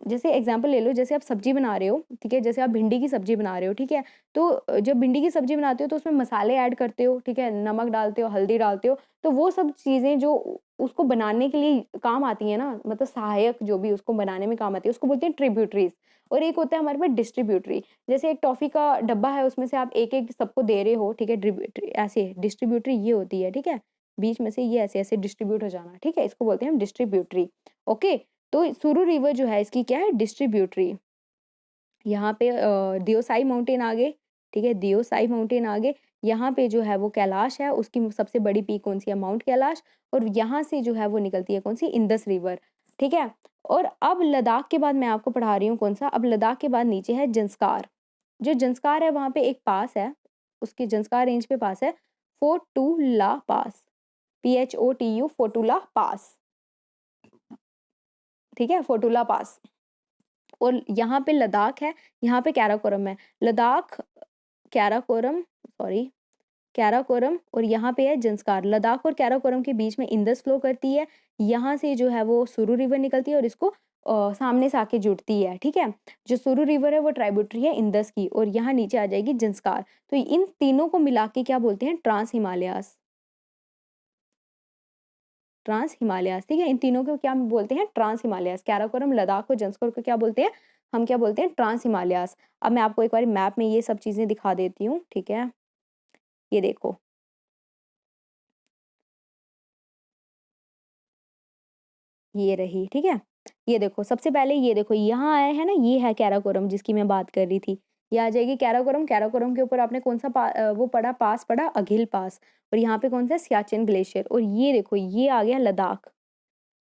Speaker 1: जैसे एग्जांपल ले लो, जैसे आप सब्जी बना रहे हो, ठीक है? जैसे आप भिंडी की सब्जी बना रहे हो, ठीक है? तो जब भिंडी की सब्जी बनाते हो तो उसमें मसाले ऐड करते हो, ठीक है? नमक डालते हो, हल्दी डालते हो, तो वो सब चीज़ें जो उसको बनाने के लिए काम आती हैं ना, मतलब सहायक जो भी उसको बनाने में काम आती है, उसको बोलते हैं ट्रिब्यूटरीज़। और एक होता है हमारे पास डिस्ट्रीब्यूटरी, जैसे एक टॉफ़ी का डब्बा है, उसमें से आप एक-एक सबको दे रहे हो, ठीक है? ऐसे डिस्ट्रीब्यूटरी ये होती है, ठीक है? बीच में से ये ऐसे-ऐसे डिस्ट्रीब्यूट हो जाना, ठीक है? इसको बोलते हैं हम डिस्ट्रीब्यूटरी, ओके? तो सुरु रिवर जो है इसकी क्या है? डिस्ट्रीब्यूटरी। यहाँ पे दियोसाई माउंटेन आ गए, ठीक है? दियोसाई माउंटेन आ गए, यहाँ पे जो है वो कैलाश है, उसकी सबसे बड़ी पीक कौन-सी है? माउंट कैलाश। और यहाँ से जो है वो निकलती है कौन-सी? इंडस रिवर, ठीक है? और अब लद्दाख के बाद मैं आपको पढ़ा रही हूँ कौन-सा? अब लद्दाख के बाद नीचे है ज़ंस्कार। जो ज़ंस्कार है वहाँ पे एक पास है, उसके ज़ंस्कार रेंज पे पास है, फोटुला पास, PHOTU, फोटुला पास, ठीक है? फोटुला पास। और यहाँ पे लद्दाख है, यहाँ पे कैराकोरम है। लद्दाख, कैराकोरम, सॉरी, कैराकोरम और यहाँ पे है ज़ंस्कार। लद्दाख और कैराकोरम के बीच में इंडस फ्लो करती है, यहाँ से जो है वो सुरु रिवर निकलती है और इसको सामने से आके जुड़ती है, ठीक है? जो सुरु रिवर है वो ट्राइब्यूटरी है इंडस की और यहाँ नीचे आ जाएगी ज़ंस्कार। तो इन तीनों को मिला के क्या बोलते हैं? Trans Himalayas. ट्रांस हिमालयाज़, ठीक है? इन तीनों को क्या बोलते हैं? Trans Himalayas. कैराकोरम, लद्दाख और ज़ंस्कार को क्या बोलते हैं? हम क्या बोलते हैं? ट्रांस हिमालयाज़। अब मैं आपको एक बारी मैप में ये सब चीज़ें दिखा देती हूँ, ठीक है? ये देखो, ये रही, ठीक है? ये देखो, सबसे पहले ये देखो, यहाँ आया है ना, ये है कैराकोरम जिसकी मैं बात कर रही थी। ये आ जाएगी कैराकोरम, कैराकोरम के ऊपर आपने कौन-सा वो पढ़ा, पास पढ़ा, अघिल पास। और यहाँ पे कौन-सा है? सियाचिन ग्लेशियर। और ये देखो, ये आ गया लद्दाख।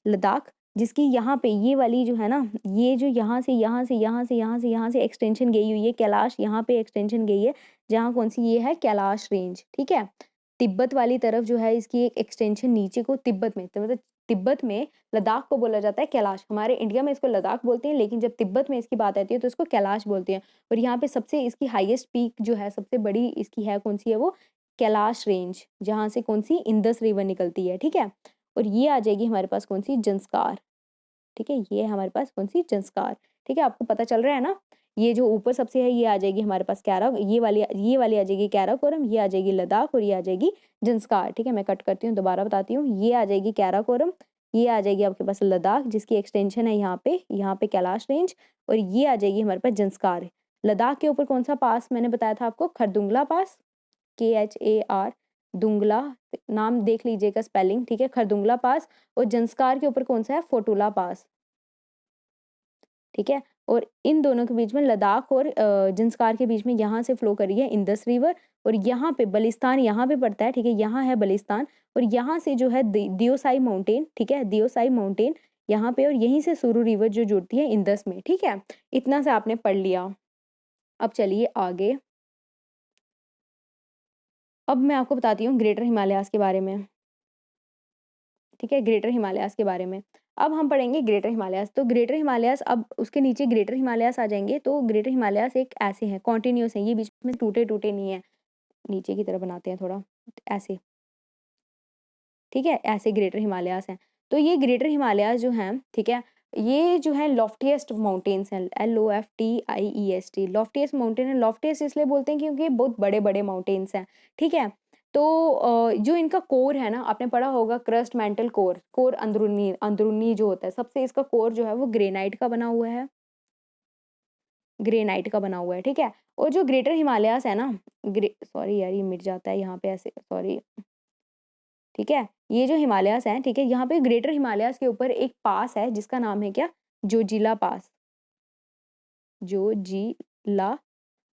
Speaker 1: लद्दाख, जिसकी यहाँ पे ये वाली जो है ना, ये जो यहाँ से यहाँ से यहाँ से यहाँ से यहाँ से एक्सटेंशन गई हुई है, कैलाश यहाँ पे एक्सटेंशन गई है, जहाँ कौन-सी ये है? कैलाश रेंज, ठीक है? तिब्बत वाली तरफ जो है इसकी एक एक्सटेंशन नीचे को तिब्बत में, तो मतलब तिब्बत में लद्दाख को बोला जाता है कैलाश। हमारे इंडिया में इसको लद्दाख बोलते हैं, लेकिन जब तिब्बत में इसकी बात आती है तो इसको कैलाश बोलते हैं। और यहाँ पे सबसे इसकी हाईएस्ट पीक जो है, सबसे बड़ी इसकी है, कौन-सी है वो? कैलाश रेंज, जहाँ से कौन-सी? इंडस रिवर निकलती है, ठीक है? और ये आ जाएगी हमारे पास कौन-सी? ज़ंस्कार, ठीक है? ये है हमारे पास कौन-सी? ज़ंस्कार, ठीक है? आपको पता चल रहा है ना? ये जो ऊपर सबसे है ये आ जाएगी हमारे पास ये वाली आ जाएगी कैराकोरम, ये आ जाएगी लद्दाख और ये आ जाएगी ज़ंस्कार, ठीक है? मैं कट करती हूँ, दोबारा बताती हूँ। ये आ जाएगी कैराकोरम, ये आ जाएगी आपके पास लद्दाख जिसकी एक्सटेंशन है यहाँ पे कैलाश रेंज और ये आ जाएगी हमारे पास ज़ंस्कार। लद्दाख के ऊपर कौन-सा पास मैंने बताया था आपको? खरदुंगला पास, KHAR, दुंगला, नाम देख लीजिएगा स्पेलिंग, ठीक है? खरदुंगला पास। और ज़ंस्कार के ऊपर कौन-सा है? फोटुला पास, ठीक है? और इन दोनों के बीच में लद्दाख और ज़ंस्कार के बीच में यहाँ से फ्लो कर रही है इंडस रिवर और यहाँ पे बलिस्तान यहाँ पे पड़ता है, ठीक है? यहाँ है बलिस्तान और यहाँ से जो है दियोसाई माउंटेन, ठीक है? दियोसाई माउंटेन यहाँ पे और यहीं से सुरु रिवर जो जुड़ती है इंडस में, ठीक है? इतना सा आपने पढ़ लिया। अब चलिए आगे। अब मैं आपको बताती हूँ ग्रेटर हिमालयाज़ के बारे में, ठीक है? ग्रेटर हिमालयाज़ के बारे में। अब हम पढ़ेंगे ग्रेटर हिमालयाज़। तो ग्रेटर हिमालयाज़, अब उसके नीचे ग्रेटर हिमालयाज़ आ जाएँगे, तो ग्रेटर हिमालयाज़ एक ऐसे हैं, कॉन्टिन्यूअस हैं, ये बीच में टूटे-टूटे नहीं हैं। नीचे की तरफ बनाते हैं थोड़ा, ऐसे, ठीक है? ऐसे ग्रेटर हिमालयाज़ हैं। तो ये ग्रेटर हिमालयाज़ जो हैं, ठीक है? ये जो है लॉफ्टीएस्ट माउंटेन्स हैं, LOFTIEST, लॉफ्टीएस्ट माउंटेन है। लॉफ्टीएस्ट इसलिए बोलते हैं क्योंकि ये बहुत बड़े-बड़े माउंटेन्स हैं, ठीक है? तो जो इनका कोर है ना, आपने पढ़ा होगा क्रस्ट, मेंटल, कोर, कोर अंदरूनी अंदरूनी जो होता है, सबसे इसका कोर जो है वो ग्रेनाइट का बना हुआ है, ग्रेनाइट का बना हुआ है, ठीक है। और जो ग्रेटर हिमालयाज़ है ना, सॉरी यार ये मिट जाता है यहाँ पे ऐसे, सॉरी, ठीक है। ये जो हिमालयाज़ हैं, ठीक है, यहाँ पे ग्रेटर हिमालयाज़ के ऊपर एक पास है जिसका नाम है क्या, जोजिला पास, जोजिला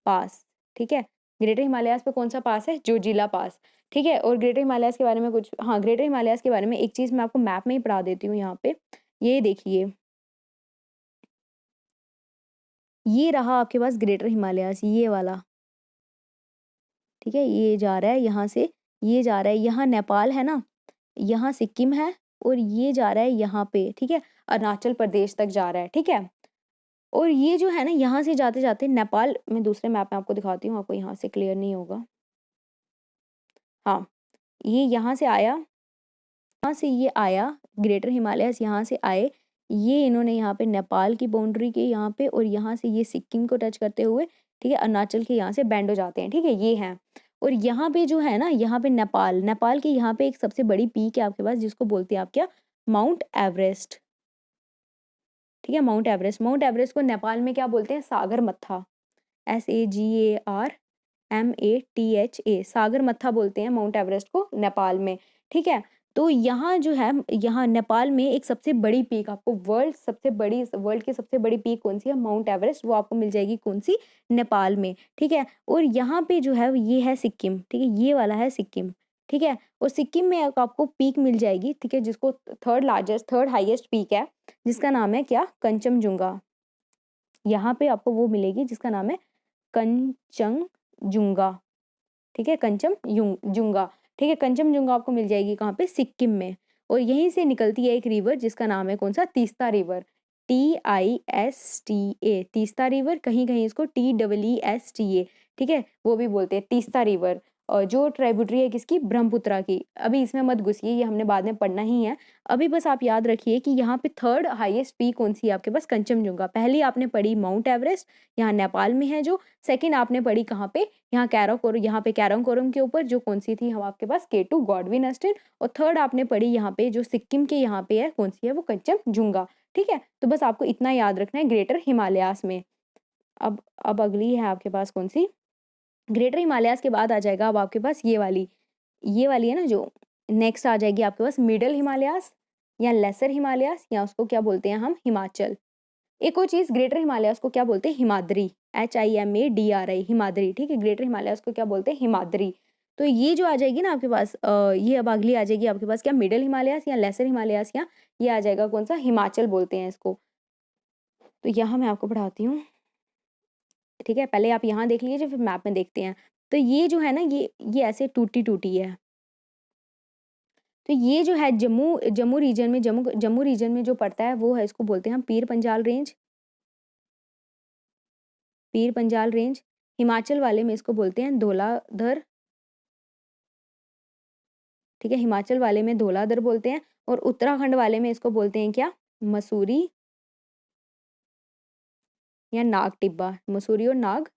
Speaker 1: पास, ठीक है। ग्रेटर हिमालयाज़ पे कौन-सा पास है? जोजिला पास, ठीक है। और ग्रेटर हिमालयाज़ के बारे में कुछ, हाँ, ग्रेटर हिमालयाज़ के बारे में एक चीज़ मैं आपको मैप में ही पढ़ा देती हूँ यहाँ पे। ये देखिए, ये रहा आपके पास ग्रेटर हिमालयाज़, ये वाला, ठीक है। ये जा रहा है यहाँ से, ये जा रहा है, यहाँ नेपाल है ना, यहाँ सिक्किम है, और ये जा रहा है यहाँ पे, ठीक है, अरुणाचल प्रदेश तक जा रहा है, ठीक है। और ये जो है ना, यहाँ से जाते-जाते नेपाल, मैं दूसरे मैप में आपको दिखाती हूँ, आपको यहाँ से क्लियर नहीं होगा। हाँ, ये यहाँ से आया, यहाँ से ये आया, ग्रेटर हिमालयाज़ यहाँ से आए, ये इन्होंने यहाँ पे नेपाल की बाउंड्री की यहाँ पे, और यहाँ से ये सिक्किम को टच करते हुए, ठीक है, अरुणाचल के यहाँ से बैंड हो जाते हैं, ठीक है, ये हैं। और यहाँ पे जो है ना, यहाँ पे नेपाल, नेपाल के यहाँ पे एक सबसे बड़ी पीक है आपके पास, जिसको बोलते हैं आप क्या, माउंट एवरेस्ट, ठीक है, माउंट एवरेस्ट। माउंट एवरेस्ट को नेपाल में क्या बोलते हैं, सागर मत्था, SAGARMATHA, सागर मत्था बोलते हैं माउंट एवरेस्ट को नेपाल में, ठीक है। तो यहाँ जो है, यहाँ नेपाल में एक सबसे बड़ी पीक, आपको वर्ल्ड की सबसे बड़ी पीक कौन सी है, माउंट एवरेस्ट, वो आपको मिल जाएगी कौन सी, नेपाल में, ठीक है। और यहाँ पे जो है ये है सिक्किम, ठीक है, ये वाला है सिक्किम, ठीक है। और सिक्किम में आपको पीक मिल जाएगी, ठीक है, जिसको थर्ड हाईएस्ट पीक है, जिसका नाम है क्या, कंचनजुंगा। यहाँ पे आपको वो मिलेगी जिसका नाम है कंचनजुंगा, ठीक है, कंचनजुंगा, ठीक है। कंचनजुंगा आपको मिल जाएगी कहाँ पे, सिक्किम में। और यहीं से निकलती है एक रिवर जिसका नाम है कौन सा, Teesta river, TISTA, Teesta river, कहीं कहीं इसको TEESTA, ठीक है, वो भी बोलते हैं तीस्ता रिवर। और जो ट्राइब्यूटरी है किसकी, ब्रह्मपुत्रा की। अभी इसमें मत घुसिए, ये हमने बाद में पढ़ना ही है। अभी बस आप याद रखिए कि यहाँ पे थर्ड हाईएस्ट पीक कौन सी है आपके पास, कंचनजुंगा। पहली आपने पढ़ी माउंट एवरेस्ट, यहाँ नेपाल में है जो। सेकंड आपने पढ़ी कहाँ पे, यहाँ यहाँ पे कैराकोरम के ऊपर, जो कौन सी थी हम आपके पास, K2 गॉडविन अस्टेन। और थर्ड आपने पढ़ी यहाँ पे, जो सिक्किम के यहाँ पे है, कौन सी है वो, कंचनजुंगा, ठीक है। तो बस आपको इतना याद रखना है ग्रेटर हिमालयाज में। अब अगली है आपके पास कौन सी, ग्रेटर हिमालयाज के बाद आ जाएगा अब आपके पास ये वाली है ना, जो नेक्स्ट आ जाएगी आपके पास मिडल हिमालयाज, या लेसर हिमालयाज, या उसको क्या बोलते हैं हम, हिमाचल। एक और चीज, ग्रेटर हिमालयाज को क्या बोलते हैं, हिमाद्री, HIMADRI, हिमाद्री, ठीक है। ग्रेटर हिमालयाज को क्या बोलते हैं, हिमाद्री। तो ये जो आ जाएगी ना आपके पास, ये अब अगली आ जाएगी आपके पास क्या, मिडल हिमालयाज या लेसर हिमालयाज, या ये आ जाएगा कौन सा, हिमाचल बोलते हैं इसको। तो यहाँ मैं आपको पढ़ाती हूँ, ठीक है। पहले आप यहाँ देख लीजिए, फिर मैप में देखते हैं। तो ये जो है ना, ये ऐसे टूटी टूटी है। तो ये जो है जम्मू रीजन में जो पड़ता है, वो है, इसको बोलते हैं हम पीर पंजाल रेंज, पीर पंजाल रेंज। हिमाचल वाले में इसको बोलते हैं धौलाधर, ठीक है, हिमाचल वाले में धौलाधर बोलते हैं। और उत्तराखंड वाले में इसको बोलते हैं क्या, मसूरी या नाग टिब्बा, मसूरी और नाग,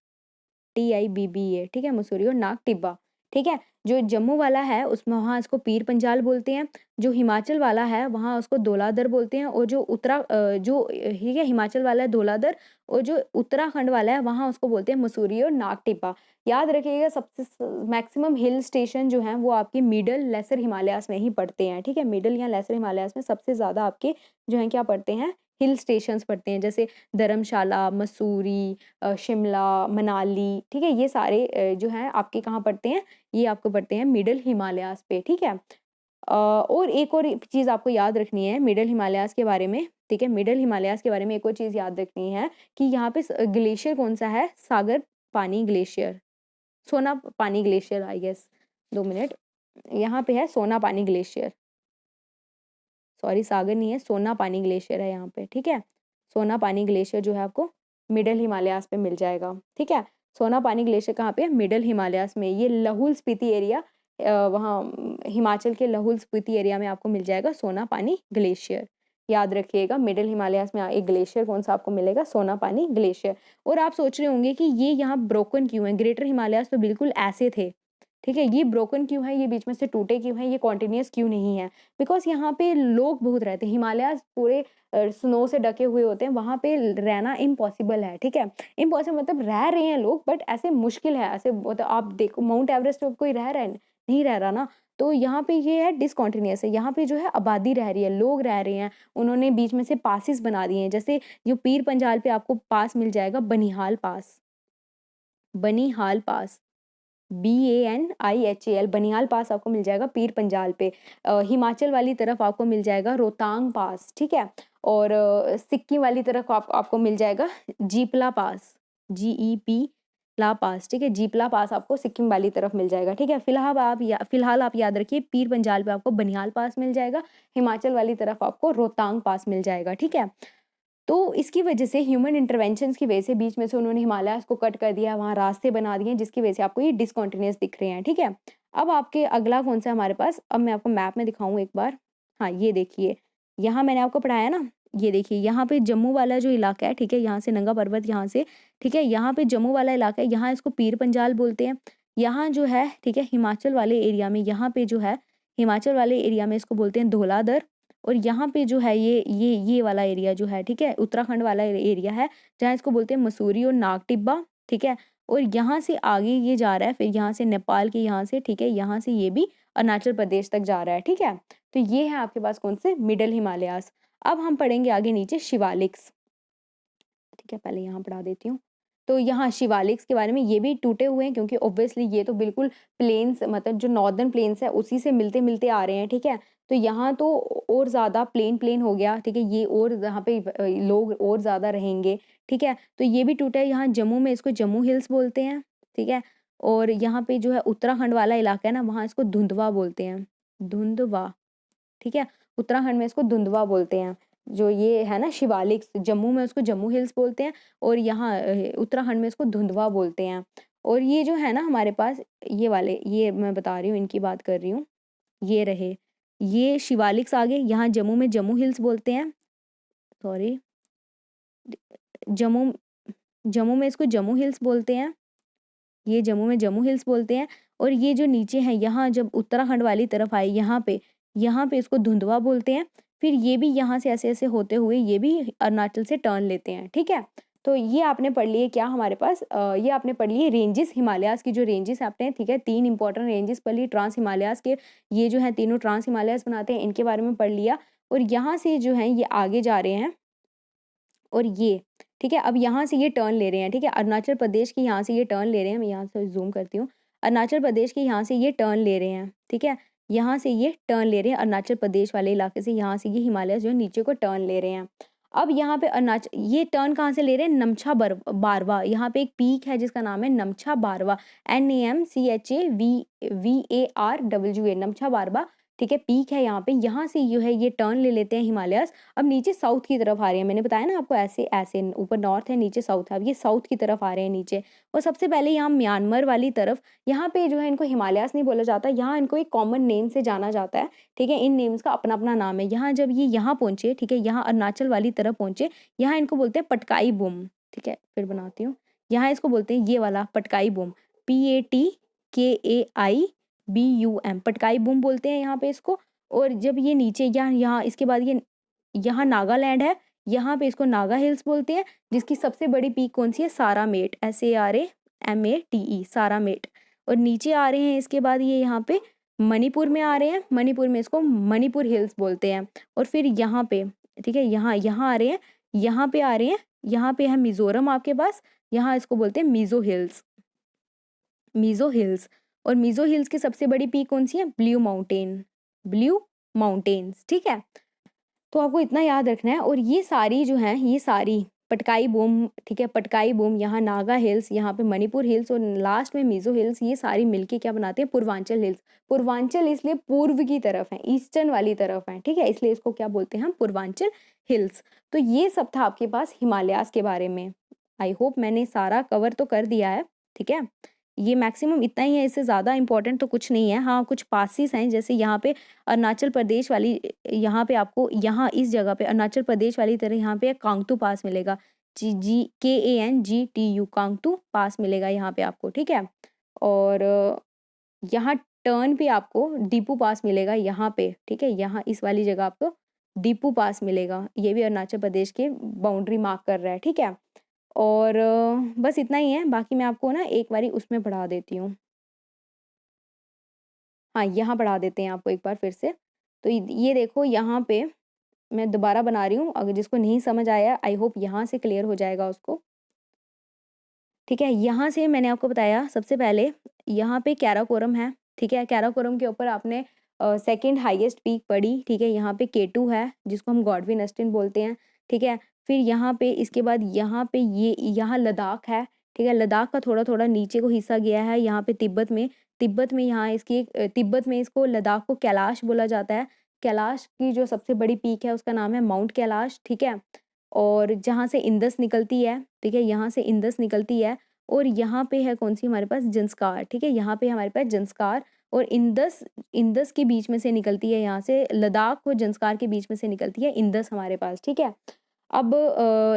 Speaker 1: TIBBA, ठीक है, मसूरी और नाग टिब्बा, ठीक है। जो जम्मू वाला है उसमें, वहाँ इसको पीर पंजाल बोलते हैं। जो हिमाचल वाला है वहाँ उसको धौलाधर बोलते हैं। और ठीक है, हिमाचल वाला है धौलाधर, और जो उत्तराखंड वाला है वहाँ उसको बोलते हैं मसूरी और नाग टिब्बा। याद रखिएगा, सबसे मैक्सिमम हिल स्टेशन जो हैं वो आपके मिडल लेसर हिमालयाज में ही पड़ते हैं, ठीक है। मिडल या लेसर हिमालयाज में सबसे ज़्यादा आपके जो हैं क्या पड़ते हैं, हिल स्टेशंस पड़ते हैं, जैसे धर्मशाला, मसूरी, शिमला, मनाली, ठीक है। ये सारे जो हैं आपके कहाँ पड़ते हैं, ये आपको पड़ते हैं मिडल हिमालयाज पे, ठीक है। और एक और चीज़ आपको याद रखनी है मिडल हिमालयाज के बारे में, ठीक है। मिडल हिमालयाज के बारे में एक और चीज़ याद रखनी है कि यहाँ पे ग्लेशियर कौन सा है, सागर पानी ग्लेशियर, सोना पानी ग्लेशियर, आई गेस, 2 मिनट, यहाँ पे है सोना पानी ग्लेशियर, सॉरी सागर नहीं है, सोना पानी ग्लेशियर है यहाँ पे, ठीक है। सोना पानी ग्लेशियर जो है आपको मिडल हिमालयाज पे मिल जाएगा, ठीक है। सोना पानी ग्लेशियर कहाँ पे है, मिडल हिमालयाज में। ये लाहौल स्पीति एरिया, वहाँ हिमाचल के लाहौल स्पीति एरिया में आपको मिल जाएगा सोना पानी ग्लेशियर। याद रखिएगा, मिडल हिमालयाज में एक ग्लेशियर कौन सा आपको मिलेगा, सोना पानी ग्लेशियर। और आप सोच रहे होंगे कि ये यहाँ ब्रोकन क्यों है, ग्रेटर हिमालयाज तो बिल्कुल ऐसे थे, ठीक है। ये ब्रोकन क्यों है, ये बीच में से टूटे क्यों हैं, ये कॉन्टिन्यूअस क्यों नहीं है? बिकॉज़ यहाँ पे लोग बहुत रहते हैं, हिमालयाज़ पूरे स्नो से ढके हुए होते हैं, वहाँ पे रहना इम्पॉसिबल है, ठीक है। इम्पॉसिबल मतलब रह रहे हैं लोग बट ऐसे मुश्किल है, ऐसे मतलब आप देखो माउंट एवरेस्ट पे कोई रह रहा है? नहीं रह रहा ना। तो यहाँ पे ये है डिसकंटीन्यूअस है, यहाँ पे जो है आबादी रह रही है, लोग रह रहे हैं, उन्होंने बीच में से पासेस बना दिए हैं। जैसे जो पीर पंजाल पे आपको पास मिल जाएगा बनिहाल पास, बनिहाल पास। BANIHAL बनिहाल पास आपको मिल जाएगा पीर पंजाल पे। हिमाचल वाली तरफ आपको मिल जाएगा रोहतांग पास, ठीक है? और सिक्किम वाली तरफ आपको मिल जाएगा जीपला पास, GEP ला पास, ठीक है? जीपला पास आपको सिक्किम वाली तरफ मिल जाएगा, ठीक है? फिलहाल आप याद रखिए पीर पंजाल पे आपको बनिहाल पास मिल जाएगा, हिमाचल वाली तरफ आपको रोहतांग पास मिल जाएगा, ठीक है? तो इसकी वजह से ह्यूमन इंटरवेंशंस की वजह से बीच में से उन्होंने हिमालयाज़ को कट कर दिया, वहाँ रास्ते बना दिए जिसकी वजह से आपको ये डिसकंटीन्यूअस दिख रहे हैं, ठीक है? अब आपके अगला कौन-सा है हमारे पास, अब मैं आपको मैप में दिखाऊँ एक बार। हाँ, ये देखिए, यहाँ मैंने आपको पढ़ाया ना, ये देखिए यहाँ पे जम्मू वाला जो इलाका है, ठीक है? यहाँ से नंगा पर्वत यहाँ से, ठीक है? यहाँ पे जम्मू वाला इलाका है, यहाँ इसको पीर पंजाल बोलते हैं। यहाँ जो है, ठीक है? हिमाचल वाले एरिया में यहाँ पे जो है, हिमाचल वाले एरिया में इसको बोलते हैं धौलाधर। और यहाँ पे जो है ये वाला एरिया जो है, ठीक है? उत्तराखंड वाला एरिया है, जहाँ इसको बोलते हैं मसूरी और नाग टिब्बा, ठीक है? और यहाँ से आगे ये जा रहा है, फिर यहाँ से नेपाल के यहाँ से, ठीक है? यहाँ से ये भी अरुणाचल प्रदेश तक जा रहा है, ठीक है? तो ये है आपके पास कौन से मिडल हिमालयाज़। अब हम पढ़ेंगे आगे नीचे शिवालिक्स, ठीक है? पहले यहाँ पढ़ा देती हूँ। तो यहाँ शिवालिक्स के बारे में, ये भी टूटे हुए हैं क्योंकि ऑब्वियसली ये तो बिल्कुल प्लेन्स मतलब जो नॉर्दर्न प्लेन्स है उसी से मिलते-मिलते आ रहे हैं, ठीक है? तो यहाँ तो और ज़्यादा प्लेन हो गया, ठीक है? ये और यहाँ पे लोग और ज़्यादा रहेंगे, ठीक है? तो ये भी टूटा है। यहाँ जम्मू में इसको जम्मू हिल्स बोलते हैं, ठीक है? और यहाँ पे जो है उत्तराखंड वाला इलाका है ना, वहाँ इसको धुंधवा बोलते हैं, धुंधवा, ठीक है? उत्तराखंड में इसको धुंधवा बोलते हैं। जो ये है ना शिवालिक्स, जम्मू में उसको जम्मू हिल्स बोलते हैं और यहाँ उत्तराखंड में इसको धुंधवा बोलते हैं। और ये जो है ना हमारे पास ये वाले, ये मैं बता रही हूँ, इनकी बात कर रही हूँ, ये रहे। ये शिवालिक्स आ गए, यहाँ जम्मू में जम्मू हिल्स बोलते हैं, सॉरी जम्मू जम्मू में इसको जम्मू हिल्स बोलते हैं, ये जम्मू में जम्मू हिल्स बोलते हैं। और ये जो नीचे हैं, यहाँ जब उत्तराखंड वाली तरफ आए, यहाँ पे इसको धुंधवा बोलते हैं। फिर ये भी यहाँ से ऐसे-ऐसे होते हुए ये भी अरुणाचल से टर्न लेते हैं, ठीक है? तो ये आपने पढ़ लिए क्या हमारे पास ये आपने पढ़ लिए रेंजेस, हिमालयाज़ की जो रेंजेस आपने, ठीक है? 3 इंपॉर्टेंट रेंजेस पढ़ लिए ट्रांस हिमालयाज़ के, ये जो हैं तीनों ट्रांस हिमालयाज़ बनाते हैं, इनके बारे में पढ़ लिया। और यहाँ से जो हैं ये आगे जा रहे हैं और ये, ठीक है? अब यहाँ से ये टर्न ले रहे हैं, ठीक है? अरुणाचल प्रदेश के यहाँ से ये टर्न ले रहे हैं, मैं यहाँ से ज़ूम करती हूँ। अरुणाचल प्रदेश के यहाँ से ये टर्न ले रहे हैं, ठीक है? यहाँ से ये टर्न ले रहे हैं अरुणाचल प्रदेश वाले इलाके से, यहाँ से ये हिमालय जो है नीचे को टर्न ले रहे हैं। अब यहाँ पे ये टर्न कहाँ से ले रहे हैं? नमछा बारवा, यहाँ पे एक पीक है जिसका नाम है नमछा बारवा, NAMCHAVARWA, नमछा बारवा, ठीक है? पीक है यहाँ पे, यहाँ से जो है ये टर्न ले लेते हैं हिमालयाज़। अब नीचे साउथ की तरफ आ रहे हैं, मैंने बताया ना आपको ऐसे ऊपर नॉर्थ है, नीचे साउथ है, अब ये साउथ की तरफ आ रहे हैं नीचे। और सबसे पहले यहाँ म्यांमार वाली तरफ, यहाँ पे जो है इनको हिमालयाज़ नहीं बोला जाता, यहाँ इनको एक कॉमन नेम से जाना जाता है, ठीक है? इन नेम्स का अपना-अपना नाम है। यहाँ जब ये यहाँ पहुँचे, ठीक है? यहाँ अरुणाचल वाली तरफ पहुँचे, यहाँ इनको बोलते हैं पटकाई बूम, ठीक है? फिर बनाती हूँ। यहाँ इसको बोलते हैं ये वाला Patkai boom, PATKAIBUM, Patkai boom बोलते हैं यहाँ पे इसको। और जब ये नीचे यहाँ इसके बाद ये यहाँ नागालैंड है, यहाँ पे इसको नागा हिल्स बोलते हैं, जिसकी सबसे बड़ी पीक कौन-सी है? सारामेट, SARAMATE, सारामेट। और नीचे आ रहे हैं इसके बाद ये यहाँ पे मणिपुर में आ रहे हैं, मणिपुर में इसको मणिपुर हिल्स बोलते हैं। और फिर यहाँ पे, ठीक है? यहाँ आ रहे हैं, यहाँ पे आ रहे हैं, यहाँ पे है मिज़ोरम आपके पास, यहाँ इसको बोलते हैं मिज़ो हिल्स, मिज़ो हिल्स। और मिज़ो हिल्स की सबसे बड़ी पीक कौन-सी है? ब्लू माउंटेन्स, ठीक है? तो आपको इतना याद रखना है। और ये सारी जो हैं, ये सारी पटकाई बूम, ठीक है? पटकाई बूम, यहाँ नागा हिल्स, यहाँ पे मणिपुर हिल्स और लास्ट में मिज़ो हिल्स, ये सारी मिलके क्या बनाते हैं? पूर्वांचल हिल्स। पूर्वांचल इसलिए पूर्व की तरफ है, ईस्टर्न वाली तरफ है, ठीक है? इसलिए इसको क्या बोलते हैं हम? पूर्वांचल हिल्स। तो ये सब था आपके पास हिमालयाज़ के बारे में। आई होप मैंने सारा कवर तो कर दिया है, ठीक है? ये मैक्सिमम इतना ही है, इससे ज़्यादा इम्पोर्टेंट तो कुछ नहीं है। हाँ, कुछ पासेस हैं, जैसे यहाँ पे अरुणाचल प्रदेश वाली, यहाँ पे आपको यहाँ इस जगह पे अरुणाचल प्रदेश वाली तरह यहाँ पे कांगतू पास मिलेगा, KANGTU, कांगतू पास मिलेगा यहाँ पे आपको, ठीक है? और यहाँ टर्न पे आपको दीपू पास मिलेगा यहाँ पे, ठीक है? यहाँ इस वाली जगह आपको दीपू पास मिलेगा। ये भी अरुणाचल प्रदेश के बाउंड्री मार्क कर रहा है, ठीक है? और बस इतना ही है, बाकी मैं आपको ना एक बारी उसमें पढ़ा देती हूँ। हाँ, यहाँ पढ़ा देते हैं आपको एक बार फिर से। तो ये देखो यहाँ पे मैं दोबारा बना रही हूँ, अगर जिसको नहीं समझ आया आई होप यहाँ से क्लियर हो जाएगा उसको। ठीक है, यहाँ से मैंने आपको बताया सबसे पहले यहाँ पे कैराकोरम है, ठीक है? कैराकोरम के ऊपर आपने सेकंड हाईएस्ट पीक पढ़ी, ठीक है? यहाँ पे K2 है जिसको हम गॉडविन ऑस्टिन बोलते हैं, ठीक है? फिर यहाँ पे इसके बाद यहाँ पे ये यहाँ लद्दाख है, ठीक है? लद्दाख का थोड़ा-थोड़ा नीचे को हिस्सा गया है, यहाँ पे तिब्बत में यहाँ इसकी तिब्बत में इसको लद्दाख को कैलाश बोला जाता है। कैलाश की जो सबसे बड़ी पीक है उसका नाम है माउंट कैलाश, ठीक है? और जहाँ से इंदस निकलती है, ठीक है? यहाँ से इंदस निकलती है और यहाँ पे है कौन-सी हमारे पास ज़ंस्कार, ठीक है? यहाँ पे हमारे पास ज़ंस्कार और इंदस इंदस के बीच में से निकलती है, यहाँ से लद्दाख और ज़ंस्कार के बीच में से निकलती है इंदस हमारे पास, ठीक है? अब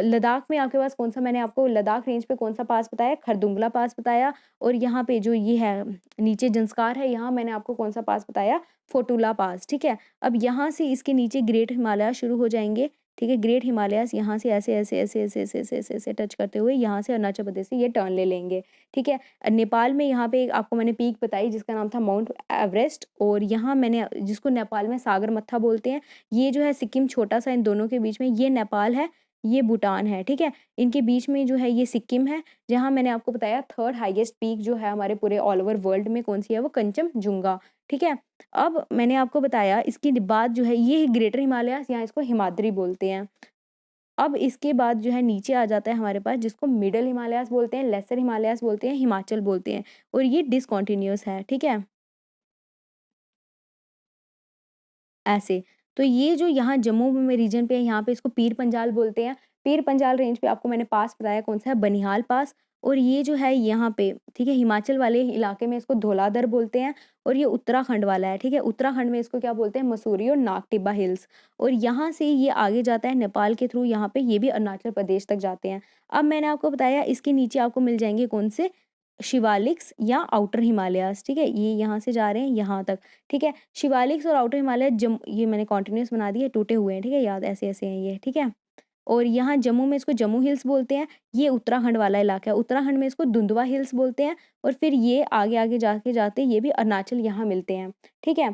Speaker 1: लद्दाख में आपके पास कौन-सा मैंने आपको लद्दाख रेंज पे कौन-सा पास बताया? खरदुंगला पास बताया और यहाँ पे जो ये है नीचे ज़ंस्कार है, यहाँ मैंने आपको कौन-सा पास बताया? फोटुला पास, ठीक है? अब यहाँ से इसके नीचे ग्रेट हिमालय शुरू हो जाएँगे, ठीक है? ग्रेट हिमालयाज़ यहाँ से ऐसे टच करते हुए यहाँ से अरुणाचल प्रदेश से ये टर्न ले लेंगे, ठीक है? नेपाल में यहाँ पे आपको मैंने पीक बताई जिसका नाम था माउंट एवरेस्ट और यहाँ मैंने जिसको नेपाल में सागरमत्था बोलते हैं, ये जो है सिक्किम छोटा-सा इन दोनों के बीच में ये नेपाल है, ये भूटान है, ठीक है? इनके बीच में जो है ये सिक्किम है, जहाँ मैंने आपको बताया थर्ड हाईएस्ट पीक जो है हमारे पूरे ऑल ओवर वर्ल्ड में कौन-सी है वो कंचनजुंगा, ठीक है? अब मैंने आपको बताया इसके बाद जो है ये ग्रेटर हिमालयाज़ यहाँ इसको हिमाद्री बोलते हैं। अब इसके बाद जो है नीचे आ जाता है हमारे पास जिसको मिडल हिमालयाज़ बोलते हैं, लेसर हिमालयाज़ बोलते हैं, हिमाचल बोलते हैं और ये डिसकंटीन्यूअस है, ठीक है? ऐसे। तो ये जो यहाँ जम्मू में रीजन पे है यहाँ पे इसको पीर पंजाल बोलते हैं। पीर पंजाल रेंज पे आपको मैंने पास बताया कौन-सा है बनिहाल पास और ये जो है यहाँ पे ठीक है हिमाचल वाले इलाके में इसको धौलाधर बोलते हैं और ये उत्तराखंड वाला है, ठीक है? उत्तराखंड में इसको क्या बोलते हैं मसूरी और नागटिब्बा हिल्स और यहाँ से ये आगे जाता है नेपाल के थ्रू यहाँ पे ये भी अरुणाचल प्रदेश तक जाते हैं। अब मैंने आपको बताया इसके नीचे आपको मिल जाएँगे कौन से शिवालिक्स या आउटर हिमालयाज़, ठीक है? ये यहाँ से जा रहे हैं यहाँ तक, ठीक है? शिवालिक्स और आउटर हिमालय ये मैंने कॉन्टिन्यूअस बना दिए, टूटे हुए हैं, ठीक है? याद ऐसे-ऐसे हैं ये, ठीक है? और यहाँ जम्मू में इसको जम्मू हिल्स बोलते हैं, ये उत्तराखंड वाला इलाका है। उत्तराखंड में इसको दुंदुवा हिल्स बोलते हैं और फिर ये आगे-आगे जाके जाते ये भी अरुणाचल यहाँ मिलते हैं, ठीक है?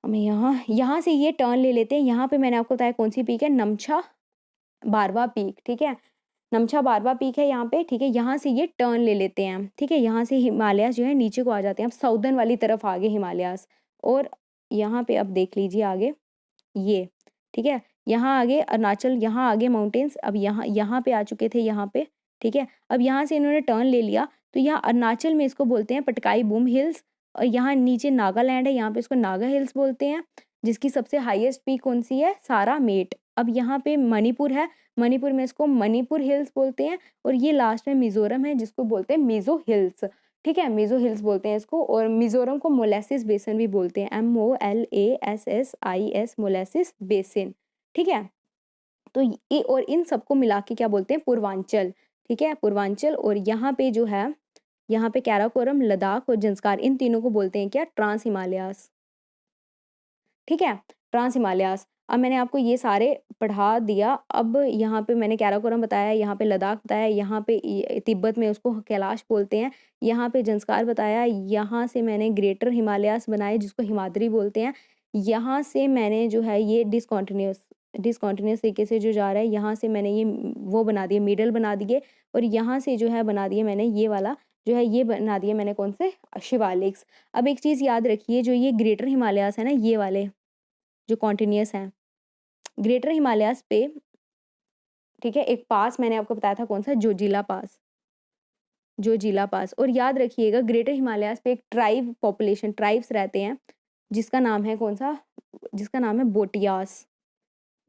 Speaker 1: हमें यहाँ यहाँ से ये टर्न ले लेते हैं, यहाँ पे मैंने आपको बताया कौन-सी पीक है नमछा बारवा पीक, ठीक है? नमछा बारवा पीक है यहाँ पे, ठीक है? यहाँ से ये टर्न ले लेते हैं, ठीक है? यहाँ से हिमालयाज़ जो है नीचे को आ जाते हैं, अब साउदर्न वाली तरफ आ गए हिमालयाज़ और यहाँ पे अब देख लीजिए आगे ये, ठीक है? यहाँ आगे अरुणाचल, यहाँ आगे माउंटेन्स, अब यहाँ यहाँ पे आ चुके थे यहाँ पे, ठीक है? अब यहाँ से इन्होंने टर्न ले लिया, तो यहाँ अरुणाचल में इसको बोलते हैं पटकाई बूम हिल्स और यहाँ नीचे नागालैंड है, यहाँ पे इसको नागा हिल्स बोलते हैं, जिसकी सबसे हाईएस्ट पीक कौन-सी है? सारामेट। अब यहाँ पे मणिपुर है, मणिपुर में इसको मणिपुर हिल्स बोलते हैं और ये लास्ट में मिज़ोरम है जिसको बोलते हैं मिज़ो हिल्स, ठीक है? मिज़ो हिल्स बोलते हैं इसको और मिज़ोरम को मोलेसिस बेसिन भी बोलते हैं, MOLASSIS मोलेसिस बेसिन, ठीक है? तो ये और इन सबको मिला के क्या बोलते हैं पूर्वांचल, ठीक है? पूर्वांचल और यहाँ पे जो है, यहाँ पे कैराकोरम, लद्दाख और ज़ंस्कार इन तीनों को बोलते हैं क्या? ट्रांस हिमालयाज़, ठीक है? ट्रांस हिमालयाज़। अब मैंने आपको ये सारे पढ़ा दिया, अब यहाँ पे मैंने कैराकोरम बताया, यहाँ पे लद्दाख बताया, यहाँ पे तिब्बत में उसको कैलाश बोलते हैं, यहाँ पे ज़ंस्कार बताया, यहाँ से मैंने ग्रेटर हिमालयाज़ बनाए जिसको हिमाद्री बोलते हैं, यहाँ से मैंने जो है ये डिसकंटीन्यूअस तरीके से जो जा रहा है, यहाँ से मैंने ये वो बना दिए मिडल बना दिए और यहाँ से जो है बना दिए मैंने ये वाला जो है ये बना दिए मैंने कौन से शिवालिक्स। अब एक चीज़ याद रखिए जो ये ग्रेटर हिमालयाज़ है ना ये वाले जो कॉन्टिन्यूअस हैं, ग्रेटर हिमालयाज़ पे ठीक है, एक पास मैंने आपको बताया था कौन-सा जोजिला पास, जोजिला पास और याद रखिएगा ग्रेटर हिमालयाज़ पे एक ट्राइब्स रहते हैं, जिसका नाम है कौन-सा, जिसका नाम है भोटियास,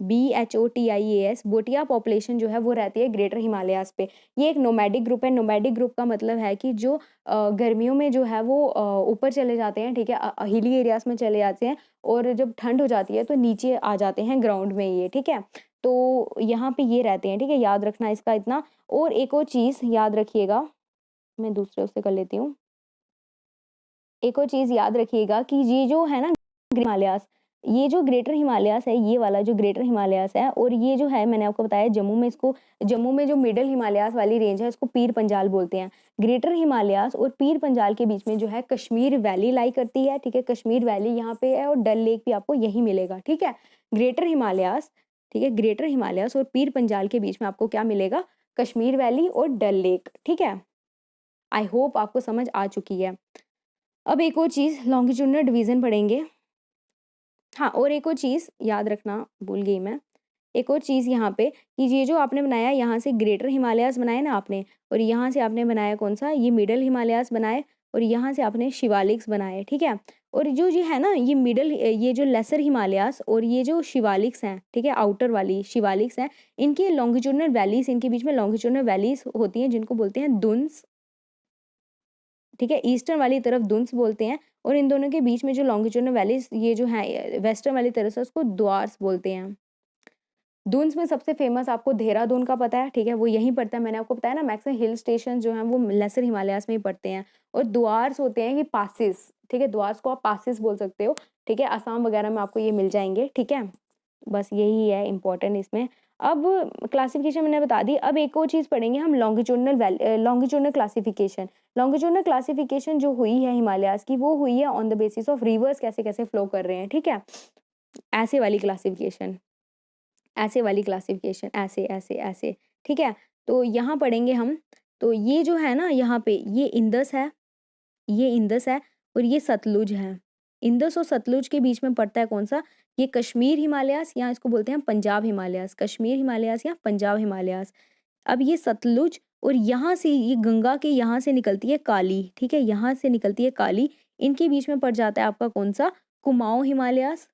Speaker 1: BHOTIAS भोटिया पॉपुलेशन जो है वो रहती है ग्रेटर हिमालयाज़ पे। ये एक नोमैडिक ग्रुप है, नोमैडिक ग्रुप का मतलब है कि जो गर्मियों में जो है वो ऊपर चले जाते हैं, ठीक है? हिली एरियाज़ में चले जाते हैं और जब ठंड हो जाती है तो नीचे आ जाते हैं ग्राउंड में ये, ठीक है? तो यहाँ पे ये रहते हैं, ठीक है? याद रखना इसका इतना और एक और चीज़ याद रखिएगा, मैं दूसरे उससे कर लेती हूँ। एक और चीज़ याद रखिएगा कि ये जो है ना हिमालयाज़, ये जो ग्रेटर हिमालयाज़ है, ये वाला जो ग्रेटर हिमालयाज़ है और ये जो है मैंने आपको बताया जम्मू में जो मिडल हिमालयाज़ वाली रेंज है इसको पीर पंजाल बोलते हैं। ग्रेटर हिमालयाज़ और पीर पंजाल के बीच में जो है कश्मीर वैली लाई करती है, ठीक है? कश्मीर वैली यहाँ पे है और डल लेक भी आपको यहीं मिलेगा, ठीक है? ग्रेटर हिमालयाज़, ठीक है? ग्रेटर हिमालयाज़ और पीर पंजाल के बीच में आपको क्या मिलेगा? कश्मीर वैली और डल लेक, ठीक है? आई होप आपको समझ आ चुकी है। अब एक और चीज़ लॉन्गिट्यूडिनल डिवीज़न पढ़ेंगे। हाँ, और एक और चीज़ याद रखना भूल गई मैं। एक और चीज़ यहाँ पे कि ये जो आपने बनाया यहाँ से ग्रेटर हिमालयाज़ बनाए ना आपने और यहाँ से आपने बनाया कौन-सा ये मिडल हिमालयाज़ बनाए और यहाँ से आपने शिवालिक्स बनाए, ठीक है? और जो ये है ना ये जो लेसर हिमालयाज़ और ये जो शिवालिक्स हैं, ठीक है? आउटर वाली शिवालिक्स हैं, इनके लॉन्गिट्यूडिनल वैलीज़ इनके बीच में लॉन्गिट्यूडिनल वैलीज़ होती हैं जिनको बोलते हैं दुन्स, ठीक है? ईस्टर्न वाली तरफ दुन्स बोलते हैं और इन दोनों के बीच में जो लॉन्गिट्यूडिनल वैलीज़ ये जो है वेस्टर्न वाली तरफ से उसको द्वार्स बोलते हैं। दून्स में सबसे फ़ेमस आपको देहरादून का पता है, ठीक है? वो यहीं पड़ता है, मैंने आपको बताया ना मैक्सिमम हिल स्टेशन जो हैं वो लेसर हिमालयाज़ में ही पड़ते हैं और द्वार्स होते हैं ये पासेस, ठीक है? द्वार्स को आप पासेस बोल सकते हो, ठीक है? असम वगैरह में आपको ये मिल जाएँगे, ठीक है? बस यही है इम्पोर्टेंट इसमें। अब क्लासिफ़िकेशन मैंने बता दी, अब एक और चीज़ पढ़ेंगे हम लॉन्गिट्यूडिनल क्लासिफ़िकेशन। लॉन्गिट्यूडिनल क्लासिफ़िकेशन जो हुई है हिमालयाज़ की, वो हुई है on the basis of reverse कैसे-कैसे फ्लो कर रहे हैं, ठीक है? ऐसे वाली क्लासिफ़िकेशन। ऐसे वाली क्लासिफ़िकेशन ऐसे, ऐसे, ऐसे, ठीक है? तो यहाँ पढ़ेंगे हम, तो ये जो है ना यहाँ पे ये इंदस है और ये सतलुज है। इंदस और सतलुज के बीच में पड़ता है कौन-सा? ये कश्मीर हिमालयाज़ या इसको बोलते हैं पंजाब हिमालयाज़, कश्मीर हिमालयाज़ या पंजाब हिमालयाज़। अब ये सतलुज और यहाँ से ये गंगा के यहाँ से निकलती है काली, ठीक है? यहाँ से निकलती है काली, इनके बीच में पड़ जाता है आपका कौन-सा? कुमाऊँ हिमालयाज़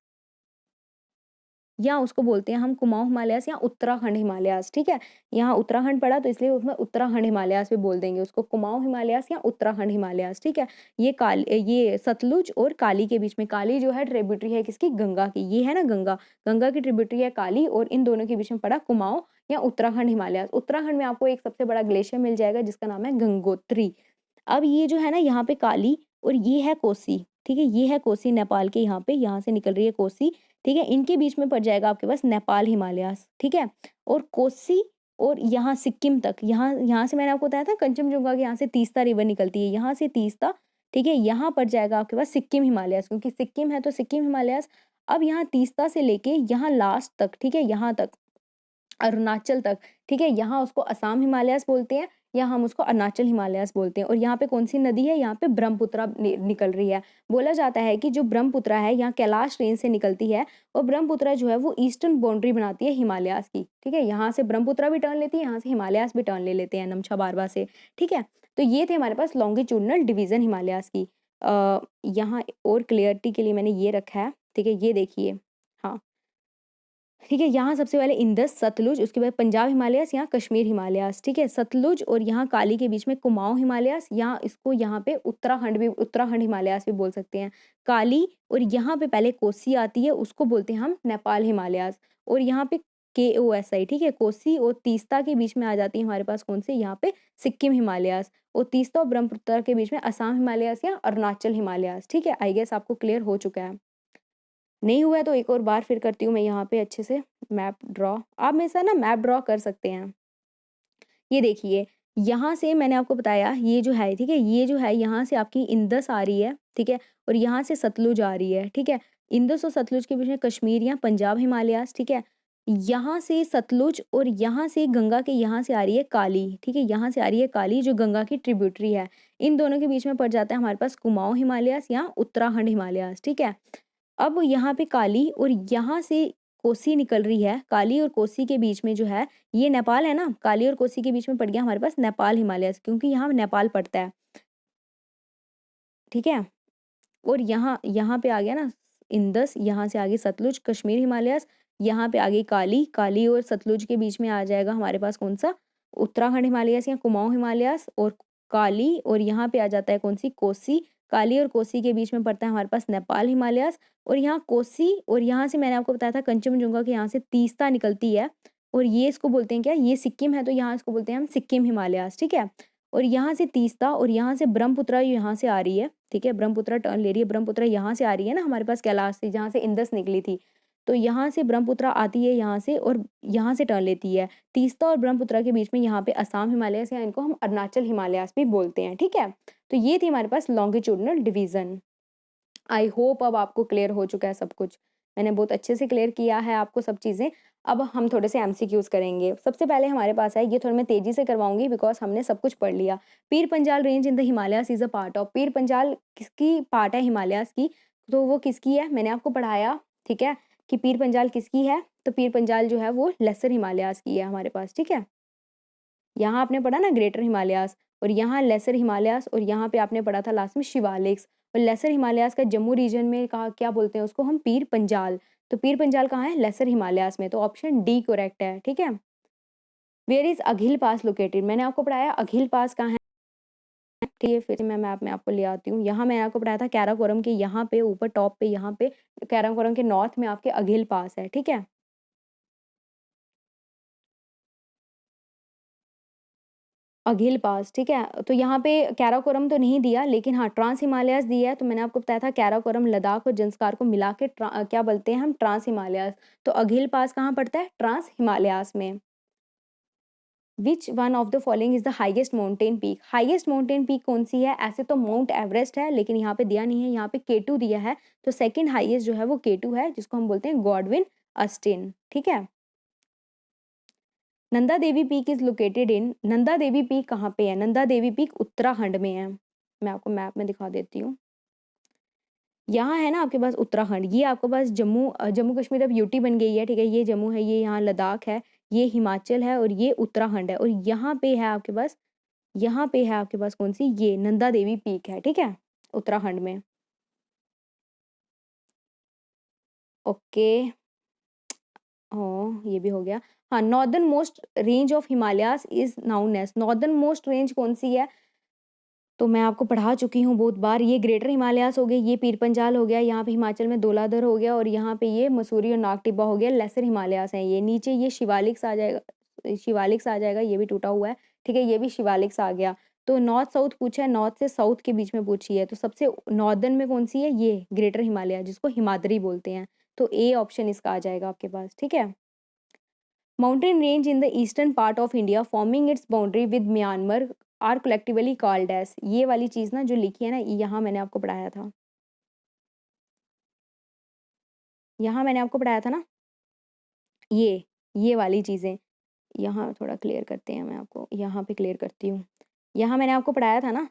Speaker 1: या उसको बोलते हैं हम कुमाऊँ हिमालयाज़ या उत्तराखंड हिमालयाज़, ठीक है? यहाँ उत्तराखंड पड़ा तो इसलिए उसमें उत्तराखंड हिमालयाज़ भी बोल देंगे उसको कुमाऊँ हिमालयाज़ या उत्तराखंड हिमालयाज़, ठीक है? ये सतलुज और काली के बीच में काली जो है ट्रिब्यूटरी है किसकी? गंगा की। ये है ना गंगा, गंगा की ट्रिब्यूटरी है काली और इन दोनों के बीच में पड़ा कुमाऊँ या उत्तराखंड हिमालयाज़। उत्तराखंड में आपको एक सबसे बड़ा ग्लेशियर मिल जाएगा जिसका नाम है गंगोत्री। अब ये जो है ना यहाँ पे काली और ये है कोसी, ठीक है? ये है कोसी नेपाल के यहाँ से निकल रही है कोसी, ठीक है? इनके बीच में पड़ जाएगा आपके पास नेपाल हिमालयाज़, ठीक है? और कोसी और यहाँ सिक्किम तक, यहाँ यहाँ से मैंने आपको बताया था कंचनजंगा के यहाँ से तीस्ता रिवर निकलती है, यहाँ से तीस्ता, ठीक है? यहाँ पड़ जाएगा आपके पास सिक्किम हिमालयाज़ क्योंकि सिक्किम है तो सिक्किम हिमालयाज़। अब यहाँ तीस्ता से लेके यहाँ लास्ट तक, ठीक है? यहाँ तक अरुणाचल तक, ठीक है? यहाँ उसको असम हिमालयाज़ बोलते हैं या हम उसको अरुणाचल हिमालयाज़ बोलते हैं और यहाँ पे कौन-सी नदी है? यहाँ पे ब्रह्मपुत्रा निकल रही है। बोला जाता है कि जो ब्रह्मपुत्रा है यहाँ कैलाश रेंज से निकलती है और ब्रह्मपुत्रा जो है वो ईस्टर्न बाउंड्री बनाती है हिमालयाज़ की, ठीक है? यहाँ से ब्रह्मपुत्रा भी टर्न लेती है, यहाँ से हिमालयाज़ भी टर्न ले लेते हैं नमछा बारवा से, ठीक है? तो ये थे हमारे पास लॉन्गिट्यूडिनल डिवीज़न हिमालयाज़ की। यहाँ और क्लियरिटी के लिए मैंने ये रखा है, ठीक है? ये देखिए, हाँ। ठीक है, यहाँ सबसे पहले इंदस, सतलुज, उसके बाद पंजाब हिमालयाज़, यहाँ कश्मीर हिमालयाज़, ठीक है? सतलुज और यहाँ काली के बीच में कुमाऊँ हिमालयाज़, यहाँ पे उत्तराखंड हिमालयाज़ भी बोल सकते हैं। काली और यहाँ पे पहले कोसी आती है, उसको बोलते हैं हम नेपाल हिमालयाज़ और यहाँ पे KOSI, ठीक है? कोसी और तीस्ता के बीच में आ जाती है हमारे पास कौन-सी? यहाँ पे सिक्किम हिमालयाज़ और तीस्ता और ब्रह्मपुत्र के बीच में असम हिमालयाज़ या अरुणाचल हिमालयाज़, ठीक है? आई गेस आपको क्लियर हो चुका है। नहीं हुआ है तो एक और बार फिर करती हूँ मैं यहाँ पे अच्छे से मैप ड्रॉ। आप मेरे साथ ना मैप ड्रॉ कर सकते हैं। ये देखिए, यहाँ से मैंने आपको बताया ये जो है, ठीक है? ये जो है यहाँ से आपकी इंदस आ रही है, ठीक है? और यहाँ से सतलुज आ रही है, ठीक है? इंदस और सतलुज के बीच में कश्मीर या पंजाब हिमालयाज़, ठीक है? यहाँ से सतलुज और यहाँ से गंगा के यहाँ से आ रही है काली, ठीक है? यहाँ से आ रही है काली जो गंगा की ट्रिब्यूटरी है। इन दोनों के बीच में पड़ जाता है हमारे पास कुमाऊँ हिमालयाज़ या उत्तराखंड हिमालयाज़, ठीक है? अब यहाँ पे काली और यहाँ से कोसी निकल रही है, काली और कोसी के बीच में जो है, ये नेपाल है ना, काली और कोसी के बीच में पड़ गया हमारे पास नेपाल हिमालयाज़ क्योंकि यहाँ नेपाल पड़ता है, ठीक है? और यहाँ यहाँ पे आ गया ना इंदस, यहाँ से आगे सतलुज, कश्मीर हिमालयाज़, यहाँ पे आ गई काली, काली और सतलुज के बीच में आ जाएगा हमारे पास कौन-सा? उत्तराखंड हिमालयाज़ या कुमाऊँ हिमालयाज़ और काली और यहाँ पे आ जाता है कौन-सी? कोसी, काली और कोसी के बीच में पड़ता है हमारे पास नेपाल हिमालयाज़ और यहाँ कोसी और यहाँ से मैंने आपको बताया था कंचनजंगा के यहाँ से तीस्ता निकलती है और ये इसको बोलते हैं क्या? ये सिक्किम है तो यहाँ इसको बोलते हैं हम सिक्किम हिमालयाज़, ठीक है? और यहाँ से तीस्ता और यहाँ से ब्रह्मपुत्रा यहाँ से आ रही है, ठीक है, ब्रह्मपुत्र टर्न ले रही है, ब्रह्मपुत्र यहाँ से आ रही है ना हमारे पास कैलाश से, जहाँ से इंदस निकली थी, तो यहाँ से ब्रह्मपुत्र आती है यहाँ से और यहाँ से टर्न लेती है। तीस्ता और ब्रह्मपुत्र के बीच में यहाँ पे असम हिमालयस या इनको हम अरुणाचल हिमालयस भी बोलते हैं, ठीक है। तो ये थी हमारे पास लॉन्गिट्यूडनल डिवीजन। आई होप अब आपको क्लियर हो चुका है सब कुछ। मैंने बहुत अच्छे से क्लियर किया है आपको सब चीज़ें। अब हम थोड़े से एमसीक्यूज करेंगे। सबसे पहले हमारे पास है, ये थोड़ा मैं तेजी से करवाऊंगी बिकॉज हमने सब कुछ पढ़ लिया। Pir Panjal range in the Himalayas is a part of, Pir Panjal किसकी पार्ट है हिमालयस की, तो वो किसकी है, मैंने आपको पढ़ाया, ठीक है, कि पीर पंजाल किसकी है, तो पीर पंजाल जो है वो लेसर हिमालयस की है हमारे पास, ठीक है। यहाँ आपने पढ़ा ना ग्रेटर हिमालयस, और यहाँ लेसर हिमालयस, और यहाँ पे आपने पढ़ा था लास्ट में शिवालिक्स। और लेसर हिमालयस का जम्मू रीजन में कहा क्या बोलते हैं उसको हम, पीर पंजाल। तो पीर पंजाल कहाँ है, लेसर हिमालयस में, तो ऑप्शन डी करेक्ट है, ठीक है। वेयर इज अघिल पास लोकेटेड, मैंने आपको पढ़ाया अघिल पास कहाँ है, ठीक है। फिर मैं मैप में आपको ले आती हूँ। यहाँ मैंने आपको पढ़ाया था कैराकोरम के यहाँ पे ऊपर टॉप पे, यहाँ पे कैराकोरम के नॉर्थ में आपके अघिल पास है, ठीक है। अघिल पास, ठीक है। तो यहाँ पे कैराकोरम तो नहीं दिया, लेकिन हाँ ट्रांस हिमालयस दिया है। तो मैंने आपको बताया था कैराकोरम लद्दाख और जंस्कार को मिला के क्या बोलते हैं हम, ट्रांस हिमालयस। तो अघिल पास कहाँ पड़ता है, ट्रांस हिमालयस में। Which one of the following is the highest mountain peak, highest mountain peak कौन सी है, ऐसे तो माउंट एवरेस्ट है, लेकिन यहाँ पे दिया नहीं है, यहाँ पे केटू दिया है। तो सेकंड हाईएस्ट जो है वो केटू है, जिसको हम बोलते हैं गॉडविन अस्टिन, ठीक है। Nanda Devi peak is located in, Nanda Devi peak कहाँ पे है, नंदा देवी पीक उत्तराखंड में है। मैं आपको मैप में दिखा देती हूँ। यहाँ है ना आपके पास उत्तराखंड, ये आपके पास जम्मू कश्मीर अब यूटी बन गई है, ठीक है। ये जम्मू है, ये यहाँ लद्दाख है, ये हिमाचल है, और ये उत्तराखंड है। और यहाँ पे है आपके पास, यहाँ पे है आपके पास कौन सी, ये नंदा देवी पीक है, ठीक है, उत्तराखंड में। ओके, ओ ये भी हो गया। हाँ, northernmost range of Himalayas is known as, northernmost range कौन सी है, तो मैं आपको पढ़ा चुकी हूँ बहुत बार। ये ग्रेटर हिमालयास हो गए, ये पीर पंजाल हो गया, यहाँ पे हिमाचल में धौलाधर हो गया, और यहाँ पे ये मसूरी और नाग टिब्बा हो गया, लेसर हिमालयास है ये। नीचे ये शिवालिक्स आ जाएगा, शिवालिक्स आ जाएगा, ये भी टूटा हुआ है, ठीक है, ये भी शिवालिक्स आ गया। तो नॉर्थ साउथ पूछा है, नॉर्थ से साउथ के बीच में पूछी है, तो सबसे नॉर्दर्न में कौन सी है, ये ग्रेटर हिमालय, जिसको हिमाद्री बोलते हैं। तो ए ऑप्शन इसका आ जाएगा आपके पास, ठीक है। Mountain range in the eastern part of India forming its boundary with Myanmar are collectively called as, ये वाली चीज ना जो लिखी है ना, यहाँ मैंने आपको पढ़ाया था, यहाँ मैंने आपको पढ़ाया था ना, ये वाली चीजें। यहाँ थोड़ा क्लियर करते हैं, मैं आपको यहाँ पे क्लियर करती हूँ। यहाँ मैंने आपको पढ़ाया था ना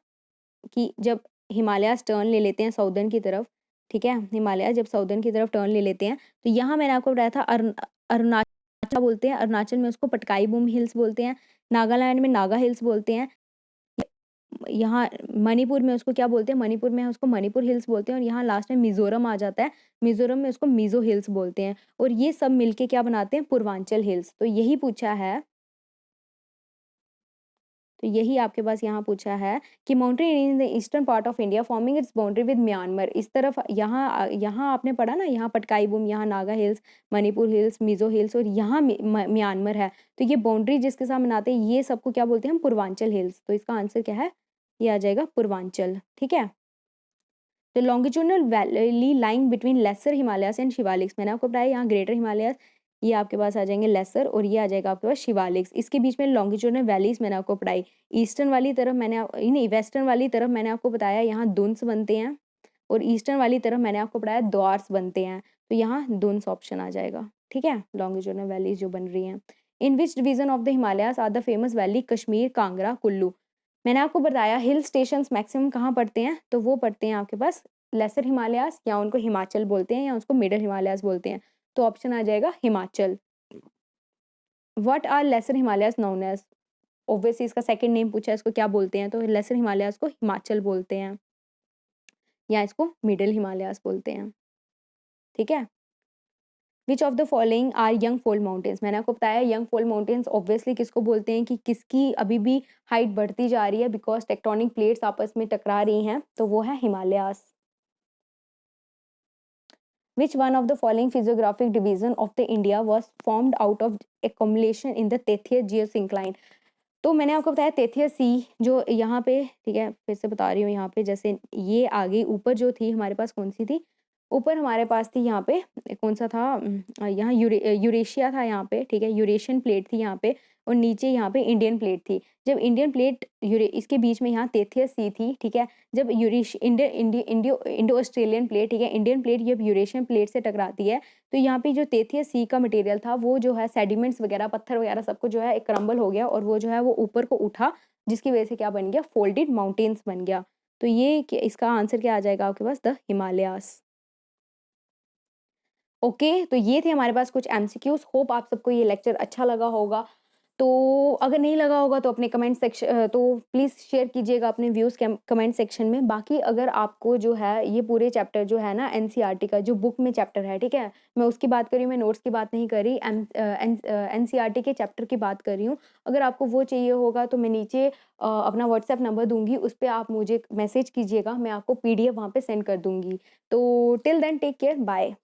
Speaker 1: कि जब हिमालयास टर्न ले लेते हैं साउदर्न की तरफ, ठीक है, हिमालय जब साउदर्न की तरफ टर्न ले लेते हैं, तो यहाँ मैंने आपको बताया था अरुणाचल बोलते हैं, अरुणाचल में उसको पटकाई बूम हिल्स बोलते हैं, नागालैंड में नागा हिल्स बोलते हैं, यहाँ मणिपुर में उसको क्या बोलते हैं, मणिपुर में उसको मणिपुर हिल्स बोलते हैं, और यहाँ लास्ट में मिजोरम आ जाता है, मिजोरम में उसको मिजो हिल्स बोलते हैं, और ये सब मिलके क्या बनाते हैं, पूर्वांचल हिल्स। तो यही पूछा है, तो यही आपके पास यहाँ पूछा है कि mountain in the eastern part of India forming its boundary with Myanmar, इस तरफ यहाँ यहाँ आपने पढ़ा ना, यहाँ पटकाई बूम, यहाँ Naga hills, Manipur hills, Mizo hills, और यहाँ म्यांमार है। तो ये बाउंड्री जिसके साथ बनाते हैं, ये सबको क्या बोलते हैं हम, पूर्वांचल हिल्स। तो इसका आंसर क्या है, ये आ जाएगा पूर्वांचल, ठीक है। The longitudinal valley lying between lesser Himalayas and Shivaliks, मैंने आपको बताया यहाँ ग्रेटर हिमालयस, ये आपके पास आ जाएंगे लेसर, और ये आ जाएगा आपके पास शिवालिक्स। इसके बीच में लॉन्गिट्यूडनल वैलीज मैंने आपको पढ़ाई। ईस्टर्न वाली तरफ मैंने नहीं, वेस्टर्न वाली तरफ मैंने आपको बताया यहाँ दुन्स बनते हैं, और ईस्टर्न वाली तरफ मैंने आपको पढ़ाया द्वार्स बनते हैं। तो यहाँ दुन्स ऑप्शन आ जाएगा, ठीक है, लॉन्गिट्यूडनल वैलीज जो बन रही हैं। In which division of the Himalayas are the famous valley, Kashmir, Kangra, Kullu. मैंने आपको बताया हिल स्टेशंस मैक्सिमम कहाँ पड़ते हैं, तो वो पड़ते हैं आपके पास लेसर हिमालयास, या उनको हिमाचल बोलते हैं, या उसको मिडल हिमालयास बोलते हैं। तो ऑप्शन आ जाएगा Himachal. What are lesser Himalayas known as, obviously इसका सेकंड नेम पूछा है, इसको क्या बोलते हैं, तो लेसर हिमालयास को हिमाचल बोलते हैं, या इसको मिडल हिमालयास बोलते हैं, ठीक है। Which of the following are young fold mountains, मैंने आपको बताया यंग फोल्ड माउंटेन्स ऑब्वियसली किसको बोलते हैं, कि किसकी अभी भी हाइट बढ़ती जा रही है बिकॉज टेक्टोनिक प्लेट्स आपस में टकरा रही हैं, तो वो है Himalayas. Which one of the following physiographic division of the India was formed out of accumulation in the 30th geosyncline? तो मैंने आपको बताया तेथिया सी जो यहाँ पे, ठीक है, फिर से बता रही हूँ यहाँ पे, जैसे ये आ गई ऊपर जो थी हमारे पास कौन-सी थी? ऊपर हमारे पास थी यहाँ पे कौन-सा था यहाँ यूरेशिया था यहाँ पे, ठीक है, यूरेशियन प्लेट थी यहाँ पे और नीचे यहाँ पे इंडियन प्लेट थी। जब इंडियन प्लेट यूरे इसके बीच में यहाँ तेथिया सी थी, ठीक है? जब यूरेश इंडिय इंडी इंडियो इंडो ऑस्ट्रेलियन प्लेट, ठीक है, इंडियन प्लेट जब यूरेशियन प्लेट से टकराती है, तो यहाँ पे जो तेथिया सी का मटेरियल था वो जो है सेडिमेंट्स वगैरह, पत्थर वगैरह सब कुछ जो है एक क्रम्बल हो गया और वो जो है वो ऊपर को उठा, जिसकी वजह से क्या बन गया? फोल्डेड माउंटेन्स बन गया। तो ये क इसका आंसर क्या आ जाएगा आपके पास? The Himalayas. ओके, तो ये थे हमारे पास कुछ एमसीक्यूज़। होप आप सबको ये लेक्चर अच्छा लगा होगा। तो अगर नहीं लगा होगा तो अपने तो प्लीज़ शेयर कीजिएगा अपने व्यूज़ कमेंट सेक्शन में। बाकी अगर आपको जो है ये पूरे चैप्टर जो है ना एनसीईआरटी का जो बुक में चैप्टर है, ठीक है? मैं उसकी बात कर रही हूँ, मैं नोट्स की बात नहीं कर रही। एनसीईआरटी के चैप्टर की बात कर रही हूँ। अगर आपको वो चाहिए होगा तो मैं नीचे अपना व्हाट्सएप नंबर दूँगी, उस पे आप मुझे मैसेज कीजिएगा, मैं आपको पीडीएफ वहाँ पे सेंड कर दूँगी। तो till then take care, bye.